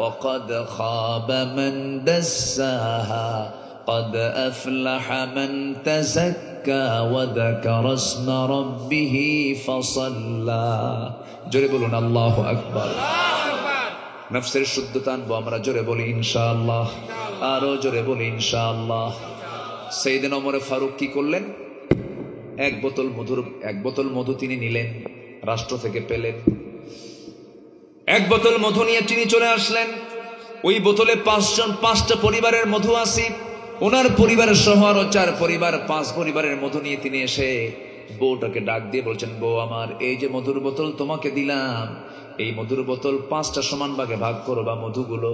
وقد خاب من دساها قد أفلح من تزكى وذكر اسم ربه فصلى। জোরে বলুন আল্লাহু আকবার। নফসের শুদ্ধতা আনবো আমরা, জোরে বলি ইনশাআল্লাহ, আরো জোরে বলি ইনশাআল্লাহ। সাইয়েদনা ওমর ফারুক কি করলেন? এক বোতল মধু তিনি নিলেন, রাষ্ট্র থেকে পেলেন। এক বোতল মধু নিয়ে তিনি চলে আসলেন। ওই বোতলে 5টা পরিবারের মধু আছে। ওনার পরিবারের সহ আরো 4 পরিবার, 5 পরিবারের মধু নিয়ে তিনি এসে বউটাকে ডাক দিয়ে বলছেন, বউ আমার, এই যে মধুর বোতল তোমাকে দিলাম, এই মধুর বোতল 5টা সমান ভাগে ভাগ করো, বা মধুগুলো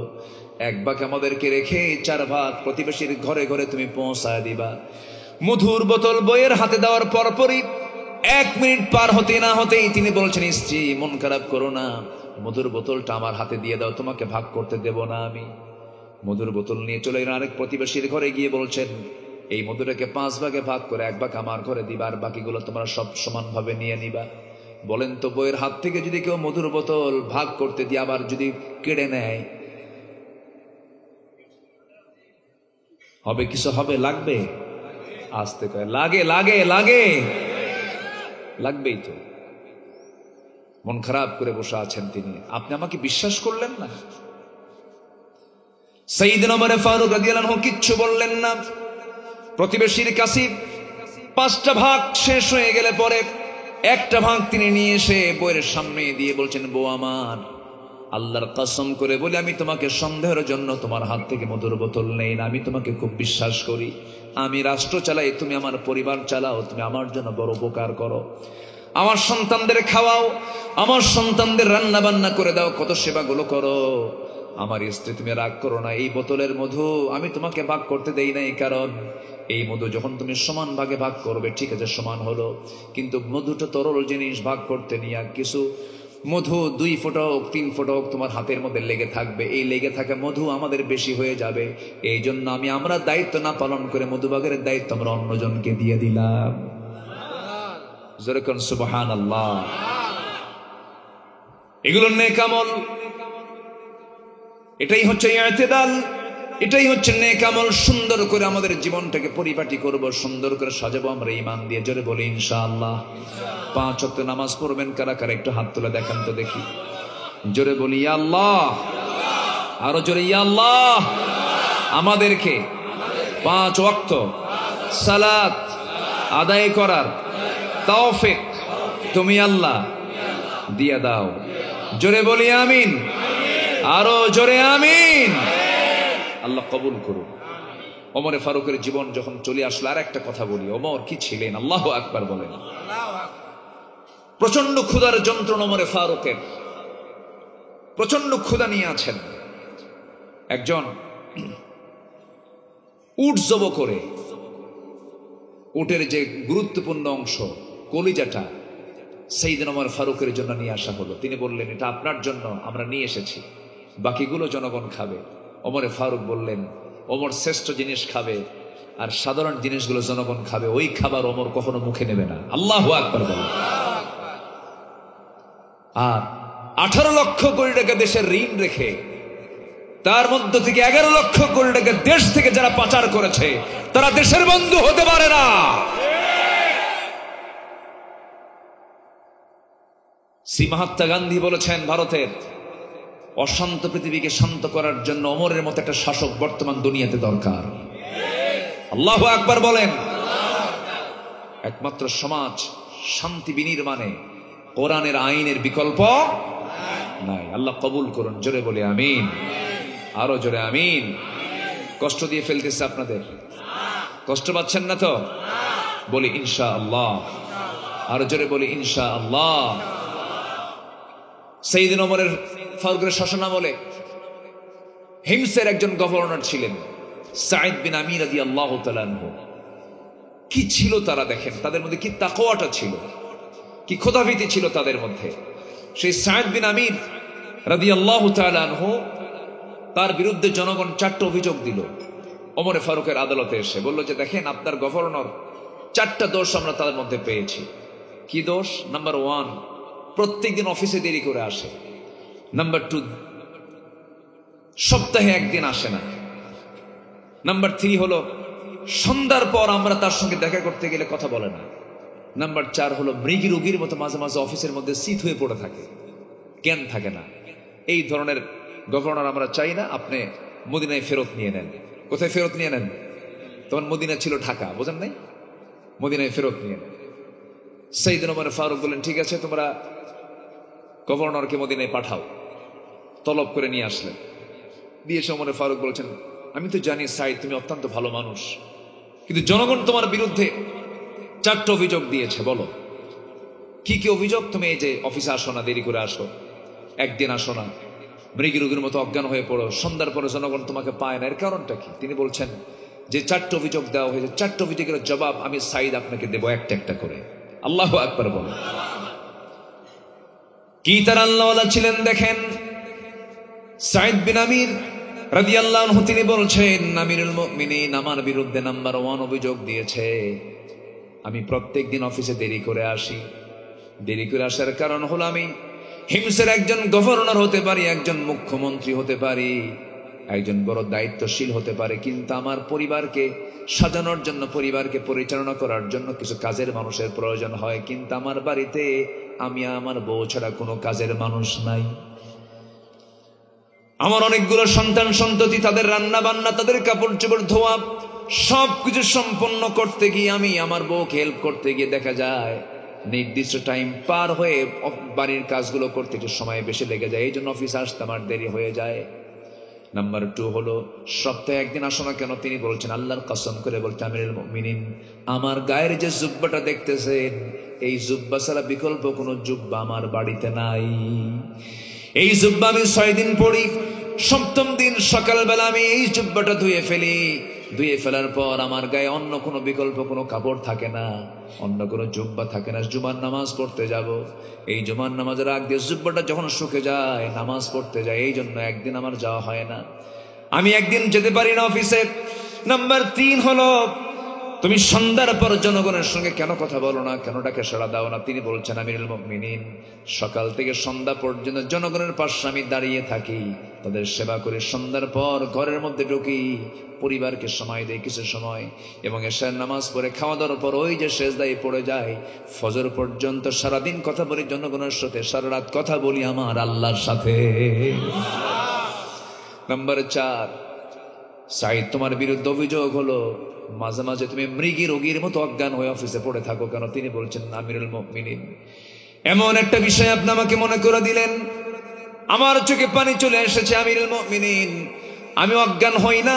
1 ভাগ আমাদেরকে রেখে 4 ভাগ প্রতিবেশীর ঘরে ঘরে তুমি পৌঁছায় দিবা। মধুর বোতল বইয়ের হাতে দেওয়ার পরপরই 1 মিনিট পার হতে না হতেই তিনি বলছেন, স্ত্রী মন খারাপ করো না, মধুর বোতলটা আমার হাতে দিয়ে দাও, তোমাকে ভাগ করতে দেব না আমি। মধুর বোতল নিয়ে চলে গেলেন আরেক প্রতিবেশীর ঘরে গিয়ে বলছেন, এই মধুটাকে 5 ভাগে ভাগ করে 1 ভাগ আমার ঘরে দিবা, আর বাকিগুলো তোমরা সব সমানভাবে নিয়ে নিবা। বলেন তো, বইয়ের হাত থেকে যদি কেউ মধুর বোতল ভাগ করতে দিয়ে আবার যদি কেড়ে নেয়, হবে কিছু? হবে? লাগবে? আসতে কয় লাগে লাগে লাগে, লাগবেই তো। মন খারাপ করে বসে আছেন তিনি, আপনি আমাকে বিশ্বাস করলেন না। সাইয়েদনা ওমর ফারুক রাদিয়াল্লাহু আনহু কিচ্ছু বললেন না। প্রতিবেশীর কাছে 5টা ভাগ শেষ হয়ে গেলে পরে 1টা ভাগ তিনি নিয়ে এসে বউয়ের সামনে দিয়ে বলছেন, বউ আমার, আল্লাহর কসম করে বলি আমি তোমাকে সন্দেহের জন্য তোমার হাত থেকে মধুর বোতল নেই না, আমি তোমাকে খুব বিশ্বাস করি। আমি রাষ্ট্র চালাই, তুমি আমার পরিবার চালাও, তুমি আমার জন্য বড় উপকার করো, আমার সন্তানদের খাওয়াও, আমার সন্তানদের রান্না বান্না করে দাও, কত সেবাগুলো করো। আমার স্ত্রী তুমি রাগ করো না, এই বোতলের মধু আমি তোমাকে ভাগ করতে দেই নাই, কারণ এই মধু যখন তুমি সমান ভাগে ভাগ করবে, ঠিক আছে সমান হলো, কিন্তু মধুটা তরল জিনিস, ভাগ করতে নিয়ে কিছু মধু 2 ফোঁটা হোক 3 ফোঁটা হোক তোমার হাতের মধ্যে লেগে থাকবে, এই লেগে থাকা মধু আমাদের বেশি হয়ে যাবে। এই জন্য আমরা দায়িত্ব না পালন করে মধুবাগের দায়িত্ব আমরা অন্যজনকে দিয়ে দিলাম। যেরকম সুবহানাল্লাহ। এগুলো নেক আমল, এটাই হচ্ছে ইতিদাল। এটাই হচ্ছে নেক আমল। সুন্দর করে আমাদের জীবনটাকে পরিপাটি করব, সুন্দর করে সাজাবো আমরা ঈমান দিয়ে। জোরে বলি ইনশাআল্লাহ। 5 ওয়াক্ত নামাজ পড়বেন কারা কারা, একটু হাত তুলে দেখান তো দেখি। জোরে বলি ইয়া আল্লাহ, আরো জোরে ইয়া আল্লাহ। আমাদেরকে 5 ওয়াক্ত সালাত আদায় করার তৌফিক তুমি আল্লাহ দিয়া দাও। জোরে বলি আমিন, আরো জোরে আমিন। আল্লাহ কবুল করুন। ওমরে ফারুকের জীবন যখন চলে আসলো, আর একটা কথা বলি, ওমর কি ছিলেন, আল্লাহু আকবার বলেন। প্রচন্ড ক্ষুধার যন্ত্রণা ওমরে ফারুকের, প্রচন্ড ক্ষুধা নিয়ে আছেন। একজন উট জব করে, উটের যে গুরুত্বপূর্ণ অংশ কলিজাটা সাইয়েদনা ওমর ফারুকের জন্য নিয়ে আসা হলো। তিনি বললেন, এটা আপনার জন্য আমরা নিয়ে এসেছি, বাকিগুলো জনগণ খাবে। ওমরে ফারুক বললেন, ওমর শ্রেষ্ঠ জিনিস খাবে আর সাধারণ জিনিসগুলো জনগণ খাবে, ওই খাবার ওমর কখনো মুখে নেবে না। আল্লাহু আকবার বলেন। আর 18 লক্ষ কোটি টাকা দেশের ঋণ রেখে তার মধ্য থেকে 11 লক্ষ কোটি টাকা দেশ থেকে যারা পাচার করেছে তারা দেশের বন্ধু হতে পারে না। শ্রী মহাত্মা গান্ধী বলেছেন, ভারতের অশান্ত পৃথিবীকে শান্ত করার জন্য ওমরের মতো একটা শাসক বর্তমান দুনিয়াতে দরকার। আল্লাহু আকবার বলেন। একমাত্র সমাজ শান্তি বিনির্মাণে কোরআনের আইনের বিকল্প নাই। আল্লাহ কবুল করুন। জোরে বলে আমিন, আরো জোরে আমিন। কষ্ট দিয়ে ফেলতেছে আপনাদের? কষ্ট পাচ্ছেন না তো? বলি ইনশাআল্লাহ, আরো জোরে বলি ইনশাআল্লাহ। সাইয়েদনা ওমর ফারুকের শাসনামলে হিমসের একজন গভর্নর ছিলেন সাঈদ বিন আমির রাদিয়াল্লাহু তাআলা আনহু। কি ছিল তারা, দেখেন তাদের মধ্যে কি তাকওয়াটা ছিল, কি খোদাভীতি ছিল তাদের মধ্যে। সেই সাঈদ বিন আমির রাদিয়াল্লাহু তাআলা আনহু, তার বিরুদ্ধে জনগণ 4টা অভিযোগ দিল ওমরে ফারুকের আদালতে এসে। বলল যে দেখেন, আপনার গভর্নর 4টা দোষ আমরা তাদের মধ্যে পেয়েছি। কি দোষ? নাম্বার 1, প্রত্যেকদিন অফিসে দেরি করে আসে। নাম্বার 2, সপ্তাহে একদিন আসে না। নাম্বার 3 হলো সন্ধ্যার পর আমরা তার সঙ্গে দেখা করতে গেলে কথা বলে না। নাম্বার 4 হলো মৃগী রোগীর মতো মাঝে মাঝে অফিসের মধ্যে শীত হয়ে পড়ে থাকে, জ্ঞান থাকে না। এই ধরনের গভর্নর আমরা চাই না। আপনি মদিনায় ফেরত নিয়ে নেন। কোথায় ফেরত নিয়ে নেন? তখন মদিনা ছিল ঢাকা, বোঝেন নাই? মদিনায় ফেরত নিয়ে নেন। সাইয়েদনা ওমর ফারুক বললেন, ঠিক আছে, তোমরা গভর্নরকে মদিনায় পাঠাও। তলব করে নিয়ে আসলেন। দিয়েছে ওমর ফারুক বলছেন, আমি তো জানি সাইদ তুমি অত্যন্ত ভালো মানুষ, কিন্তু জনগণ তোমার বিরুদ্ধে 4টা অভিযোগ দিয়েছে। বলো কি কি অভিযোগ? তুমি এই যে অফিসে আসো না, দেরি করে আসো, একদিন আসো না, মৃগী রোগীর মতো অজ্ঞান হয়ে পড়ো, সন্ধ্যার পরে জনগণ তোমাকে পায় না, এর কারণটা কি? তিনি বলছেন যে 4টা অভিযোগ দেওয়া হয়েছে, 4টা অভিযোগের জবাব আমি সাইদ আপনাকে দেবো একটা একটা করে। আল্লাহু আকবার বলো। কি তার আল্লাহওয়ালা ছিলেন দেখেন। সাঈদ বিন আমির রাদিয়াল্লাহু আনহু তিনি বলছেন, আমিরুল মুমিনিন আমার বিরুদ্ধে নাম্বার 1 অভিযোগ দিয়েছে, আমি প্রত্যেকদিন অফিসে দেরি করে আসি। দেরি করে আসার কারণ হলো আমি হিমসের একজন গভর্নর হতে পারি, একজন মুখ্যমন্ত্রী হতে পারি, একজন বড় দায়িত্বশীল হতে পারে, কিন্তু আমার পরিবারকে সাজানোর জন্য, পরিবারকে পরিচালনা করার জন্য কিছু কাজের মানুষের প্রয়োজন হয়, কিন্তু আমার বাড়িতে আমি আমার বউ ছাড়া কোনো কাজের মানুষ নাই। আমার অনেকগুলো সন্তান সন্ততি, তাদের রান্না বান্না, তাদের কাপড় চোপড় ধোয়া সবকিছু সম্পন্ন করতে গিয়ে আমি আমার বউকে হেল্প করতে গিয়ে দেখা যায় নির্দিষ্ট টাইম পার হয়ে বাড়ির কাজগুলো করতে একটু সময় বেশি লেগে যায়, এই জন্য অফিসে আসতে আমার দেরি হয়ে যায়। নাম্বার 2 হলো সপ্তাহে একদিন আসো না কেন? তিনি বলছেন, আল্লাহর কসম করে বলতে আমিরুল মুমিনিন আমার গায়ের যে জুব্বাটা দেখতেছেন, এই জুব্বা ছাড়া বিকল্প কোনো জুব্বা আমার বাড়িতে নাই। এই জুব্বা আমি 6 দিন পরি, 7ম দিন সকালবেলা আমি এই জুব্বাটা ধুয়ে ফেলি। ধুয়ে ফেলার পর আমার গায়ে অন্য কোনো বিকল্প কোনো কাপড় থাকে না, অন্য কোনো জুব্বা থাকে না। জুমার নামাজ পড়তে যাব, এই জুমার নামাজের আগ দিয়ে জুব্বাটা যখন শুকে যায় নামাজ পড়তে যায়, এই জন্য একদিন আমার যাওয়া হয় না, আমি একদিন যেতে পারি না অফিসে। নাম্বার 3 হলো তুমি সন্ধ্যার পর জনগণের সঙ্গে কেন কথা বলো না, কেন ডাকে সাড়া দাও না? তিনি বলছেন, আমিরুল মুমিনিন সকাল থেকে সন্ধ্যা পর্যন্ত জনগণের পাশে আমি দাঁড়িয়ে থাকি, তাদের সেবা করে সন্ধ্যার পর ঘরের মধ্যে ঢুকি, পরিবারকে সময় দেয় কিছু সময়, এবং এশার নামাজ পড়ে খাওয়া দাওয়ার পর ওই যে সেজদায় পড়ে যায় ফজর পর্যন্ত। সারাদিন কথা বলি জনগণের সাথে, সারা রাত কথা বলি আমার আল্লাহর সাথে। নাম্বার 4, সাইদ তোমার বিরুদ্ধে অভিযোগ হলো মাঝে মাঝে তুমি মৃগী রোগীর মতো অজ্ঞান হয়ে অফিসে পড়ে থাকো কেন? তিনি বলছেন, আমিরুল মুমিনিন, এমন একটা বিষয় আপনি আমাকে মনে করে দিলেন, আমার চোখে পানি চলে এসেছে আমিরুল মুমিনিন। আমি অজ্ঞান হই না,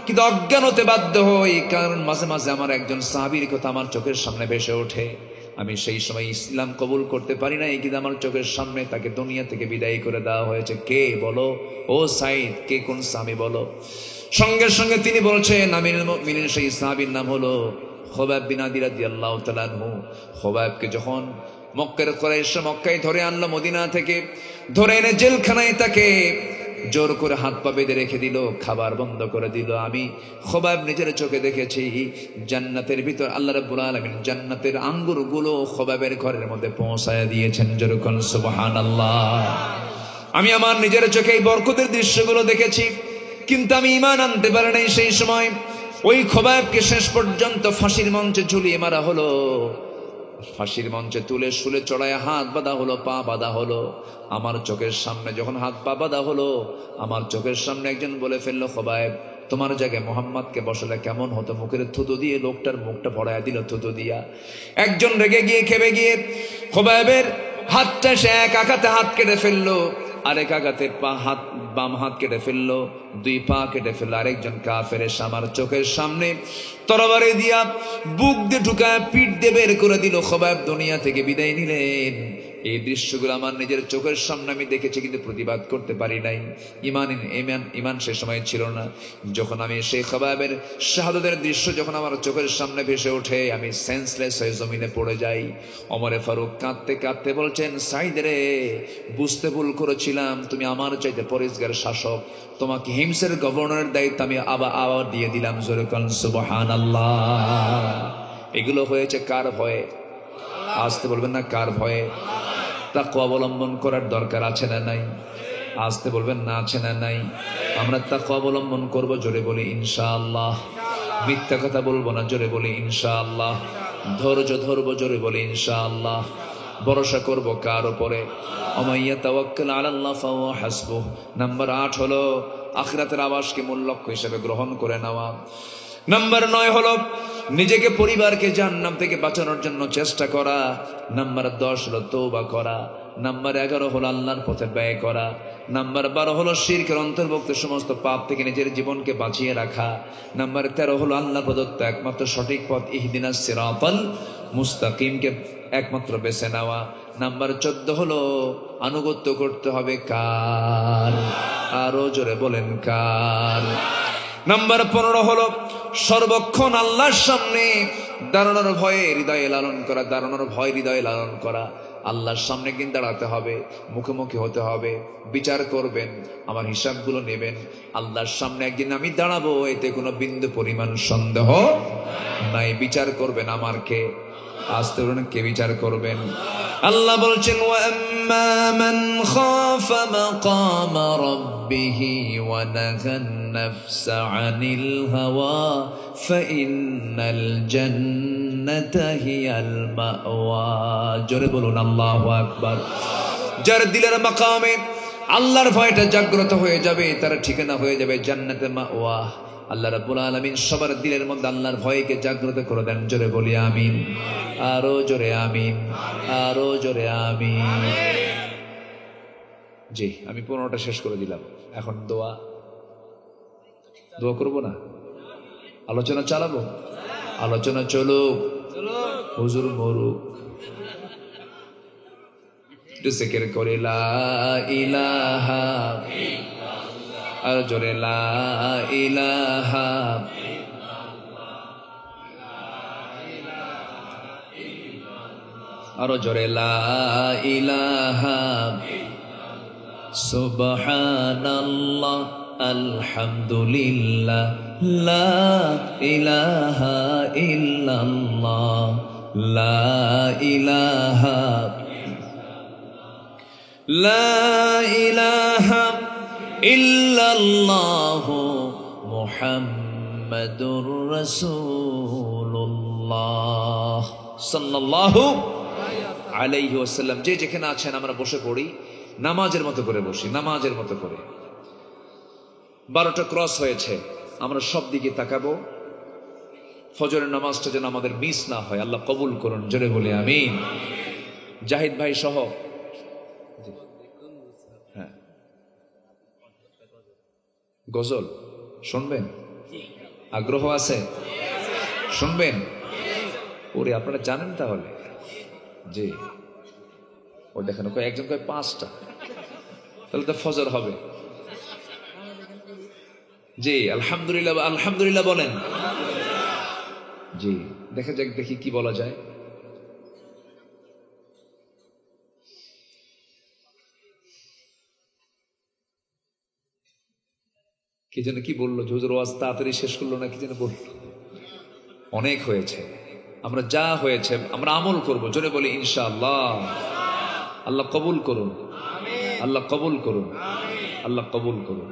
কিন্তু অজ্ঞান হতে বাধ্য হই, কারণ মাঝে মাঝে আমার একজন সাহাবীর কথা আমার চোখের সামনে ভেসে ওঠে। আমি সেই সময় ইসলাম কবুল করতে পারি না, কিন্তু আমার চোখের সামনে তাকে দুনিয়া থেকে বিদায় করে দেওয়া হয়েছে। কে বলো? ও সাইদ, কে কোন সাহাবী বলো? সঙ্গে সঙ্গে তিনি বলছেন, আমিরুল মুমিনিন সেই সাহাবীর নাম হলো খুবাইব বিন আদি রাদিয়াল্লাহু তাআলা আনহু। খুবাইবকে যখন মক্কার কুরাইশ মক্কায় ধরে আনলো, মদিনা থেকে ধরে এনে জেলখানায় তাকে জোর করে হাত পা বেঁধে রেখে দিল, খাবার বন্ধ করে দিল। আমি খুবাইব নিজের চোখে দেখেছি জান্নাতের ভিতর আল্লাহ রাব্বুল আলামিন জান্নাতের আঙ্গুরগুলো খুবাইবের ঘরের মধ্যে পৌঁছায় দিয়েছেন। যেরকম সুবহানাল্লাহ। আমি আমার নিজের চোখে এই বরকতের দৃশ্যগুলো দেখেছি, কিন্তু আমি ঈমান আনতে পারি নাই। সেই সময় ওই খুবাইবকে শেষ পর্যন্ত ফাঁসির মঞ্চে ঝুলিয়ে মারা হলো, ফাঁসির মঞ্চে তুলে শুলে চড়ায় হাত বাঁধা হলো, পা বাঁধা হলো। আমার চোখের সামনে যখন হাত পা বাঁধা হলো, আমার চোখের সামনে একজন বলে ফেললো, খুবাইব, তোমার জায়গায় মোহাম্মদকে বসালে কেমন হতো? মুখের থুতু দিয়ে লোকটার মুখটা ভরাইয়া দিল থুতু দিয়া। একজন রেগে গিয়ে খেপে গিয়ে খুবাইবের হাতটা সে এক আঘাতে হাত কেটে ফেললো, আরেক আঘাতে বাম হাত কেটে ফেললো, 2 পা কেটে ফেললো। আরেকজন কাফের এসে আমার চোখের সামনে তরবারি দিয়া বুক দিয়ে ঢুকায় পিঠ দিয়ে বের করে দিল। খুবাইব দুনিয়া থেকে বিদায় নিলেন। এই দৃশ্যগুলো আমার নিজের চোখের সামনে আমি দেখেছি, কিন্তু প্রতিবাদ করতে পারি নাই। ইমান সে সময় ছিল না। যখন আমি সেই খুবাইবের শাহাদাতের দৃশ্য যখন আমার চোখের সামনে ভেসে ওঠে, আমি সেন্সলেস হয়ে জমিনে পড়ে যাই। ওমরে ফারুক কাঁদতে কাঁদতে বলছেন, সাইদ রে, বুঝতে ভুল করেছিলাম, তুমি আমার চাইতে পরেজগার শাসক, তোমাকে হিমসের গভর্নরের দায়িত্ব আমি আবার দিয়ে দিলাম। জোরে কোন সুবহানাল্লাহ। এগুলো হয়েছে কার ভয়ে? আসতে বলবেন না, কার ভয়ে? তাকওয়া অবলম্বন করার দরকার আছে না নাই? আসতে বলবেন না, আছে না নাই? আমরা তাকওয়া অবলম্বন করব, জোরে বলি ইনশাআল্লাহ। মিথ্যা কথা বলবো না, জোরে বলি ইনশাআল্লাহ। ধৈর্য ধরবো, জোরে বলি ইনশাআল্লাহ। ভরসা করব কার উপরে? ওমাইয়া তাওয়াক্কাল আলাল্লাহ ফাহুয়া হাসবুহ। নাম্বার 8 হলো আখিরাতের আবাসকে মূল লক্ষ্য হিসেবে গ্রহণ করে নেওয়া। নাম্বার 9 হলো নিজেকে পরিবারকে জাহান্নাম থেকে বাঁচানোর জন্য চেষ্টা করা। নাম্বার 10 হলো তওবা করা। নাম্বার 11 হলো আল্লাহর পথে ব্যয় করা। নাম্বার 12 হলো শিরকের অন্তর্ভুক্ত সমস্ত পাপ থেকে নিজের জীবনকে বাঁচিয়ে রাখা। নাম্বার 13 হলো আল্লাহ প্রদত্ত একমাত্র সঠিক পথ ইহদিনাস সিরাতাল মুস্তাকিমকে একমাত্র বেছে নেওয়া। নাম্বার 14 হলো আনুগত্য করতে হবে কার? আরো জোরে বলেন কার? নাম্বার 15 হলো সর্বক্ষণ আল্লাহর সামনে দাঁড়ানোর ভয়ে হৃদয়ে লালন করা, দাঁড়ানোর ভয় হৃদয়ে লালন করা। আল্লাহর সামনে কিন্তু দাঁড়াতে হবে, মুখোমুখি হতে হবে, বিচার করবেন, আমার হিসাবগুলো নেবেন। আল্লাহর সামনে একদিন আমি দাঁড়াবো, এতে কোনো বিন্দু পরিমাণ সন্দেহ নাই। বিচার করবেন আমার কে? আসতে বলুন, কে বিচার করবেন? আল্লাহ বলছেন, ওয়া আম্মা মান খাফা মাকামা রাব্বিহি ওয়া নাহান নাফসা আনিল হাওয়া ফাইন্নাল জান্নাতা হিয়াল মাওয়া। জোরে বলুন আল্লাহু আকবার। যার দিলের মাকামে আল্লাহর ভয়টা জাগ্রত হয়ে যাবে, তার ঠিকানা হয়ে যাবে জান্নাতে মাওয়া। আল্লাহ রাব্বুল আলামিন সবার দিলের মধ্যে আল্লাহর ভয়কে জাগ্রত করে দেন। জোরে বলি আমিন। আরো জোরে আমিন, আরো জোরে আমিন। জি, আমি 15টা শেষ করে দিলাম। এখন দোয়া করব না? আলোচনা চালাবো? আলোচনা চলুক, হুজুর মরুক। একটু জিকির করে লা ইলাহা ইল্লাল্লাহ, আর জোরে লা ইলাহা ইল্লাল্লাহ, আর জোরে লা ইলাহা সুবহানাল্লাহ আলহামদুলিল্লাহ লা ইলাহা ইল্লাল্লাহ লা ইলাহা লা ইলাহা ইল্লাল্লাহু মুহাম্মাদুর রাসূলুল্লাহ সাল্লাল্লাহু আলাইহি ওয়াসাল্লাম। যে যেখানে আছেন আমরা বসে পড়ি, নামাজের মতো করে বসি, নামাজের মতো করে। 12টা ক্রস হয়েছে, আমরা সব দিকে তাকাবো। ফজরের নামাজটা যেন আমাদের মিস না হয়, আল্লাহ কবুল করুন, জোরে বলি আমিন। জাহিদ ভাই সহ হ্যাঁ, গজল শুনবেন? আগ্রহ আছে? শুনবেন? ওরে আপনারা জানেন তাহলে? জি, ও দেখেন একজন কয় 5টা, তাহলে তো ফজর হবে। জি, আলহামদুলিল্লাহ, আলহামদুলিল্লাহ বলেন। জি, দেখা যাক, দেখি কি বলা যায়। কি যেন কি বললো হুজুর, ওয়াজ তাড়াতাড়ি শেষ করলো না, কি যেন বললো। অনেক হয়েছে, আমরা যা হয়েছে আমরা আমল করব, জোরে বলি ইনশাআল্লাহ। আল্লাহ কবুল করুন, আল্লাহ কবুল করুন, আল্লাহ কবুল করুন।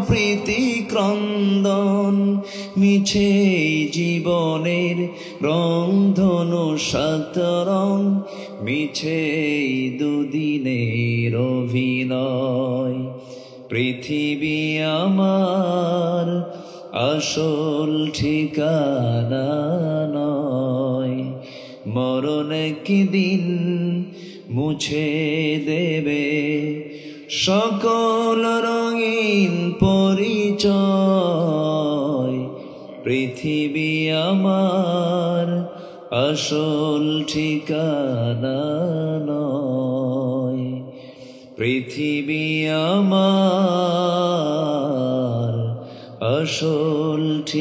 প্রীতি ক্রন্দন মিছে জীবনের রংধনু সাতরং, মিছে দুদিনের অভিনয়। পৃথিবী আমার আসল ঠিকানা নয়, মরণ একদিন মুছে দেবে সকল রঙিন পরিচয়। পৃথিবী আমার আসল ঠিকানা নয়, পৃথিবী আমার আসল ঠিকানা।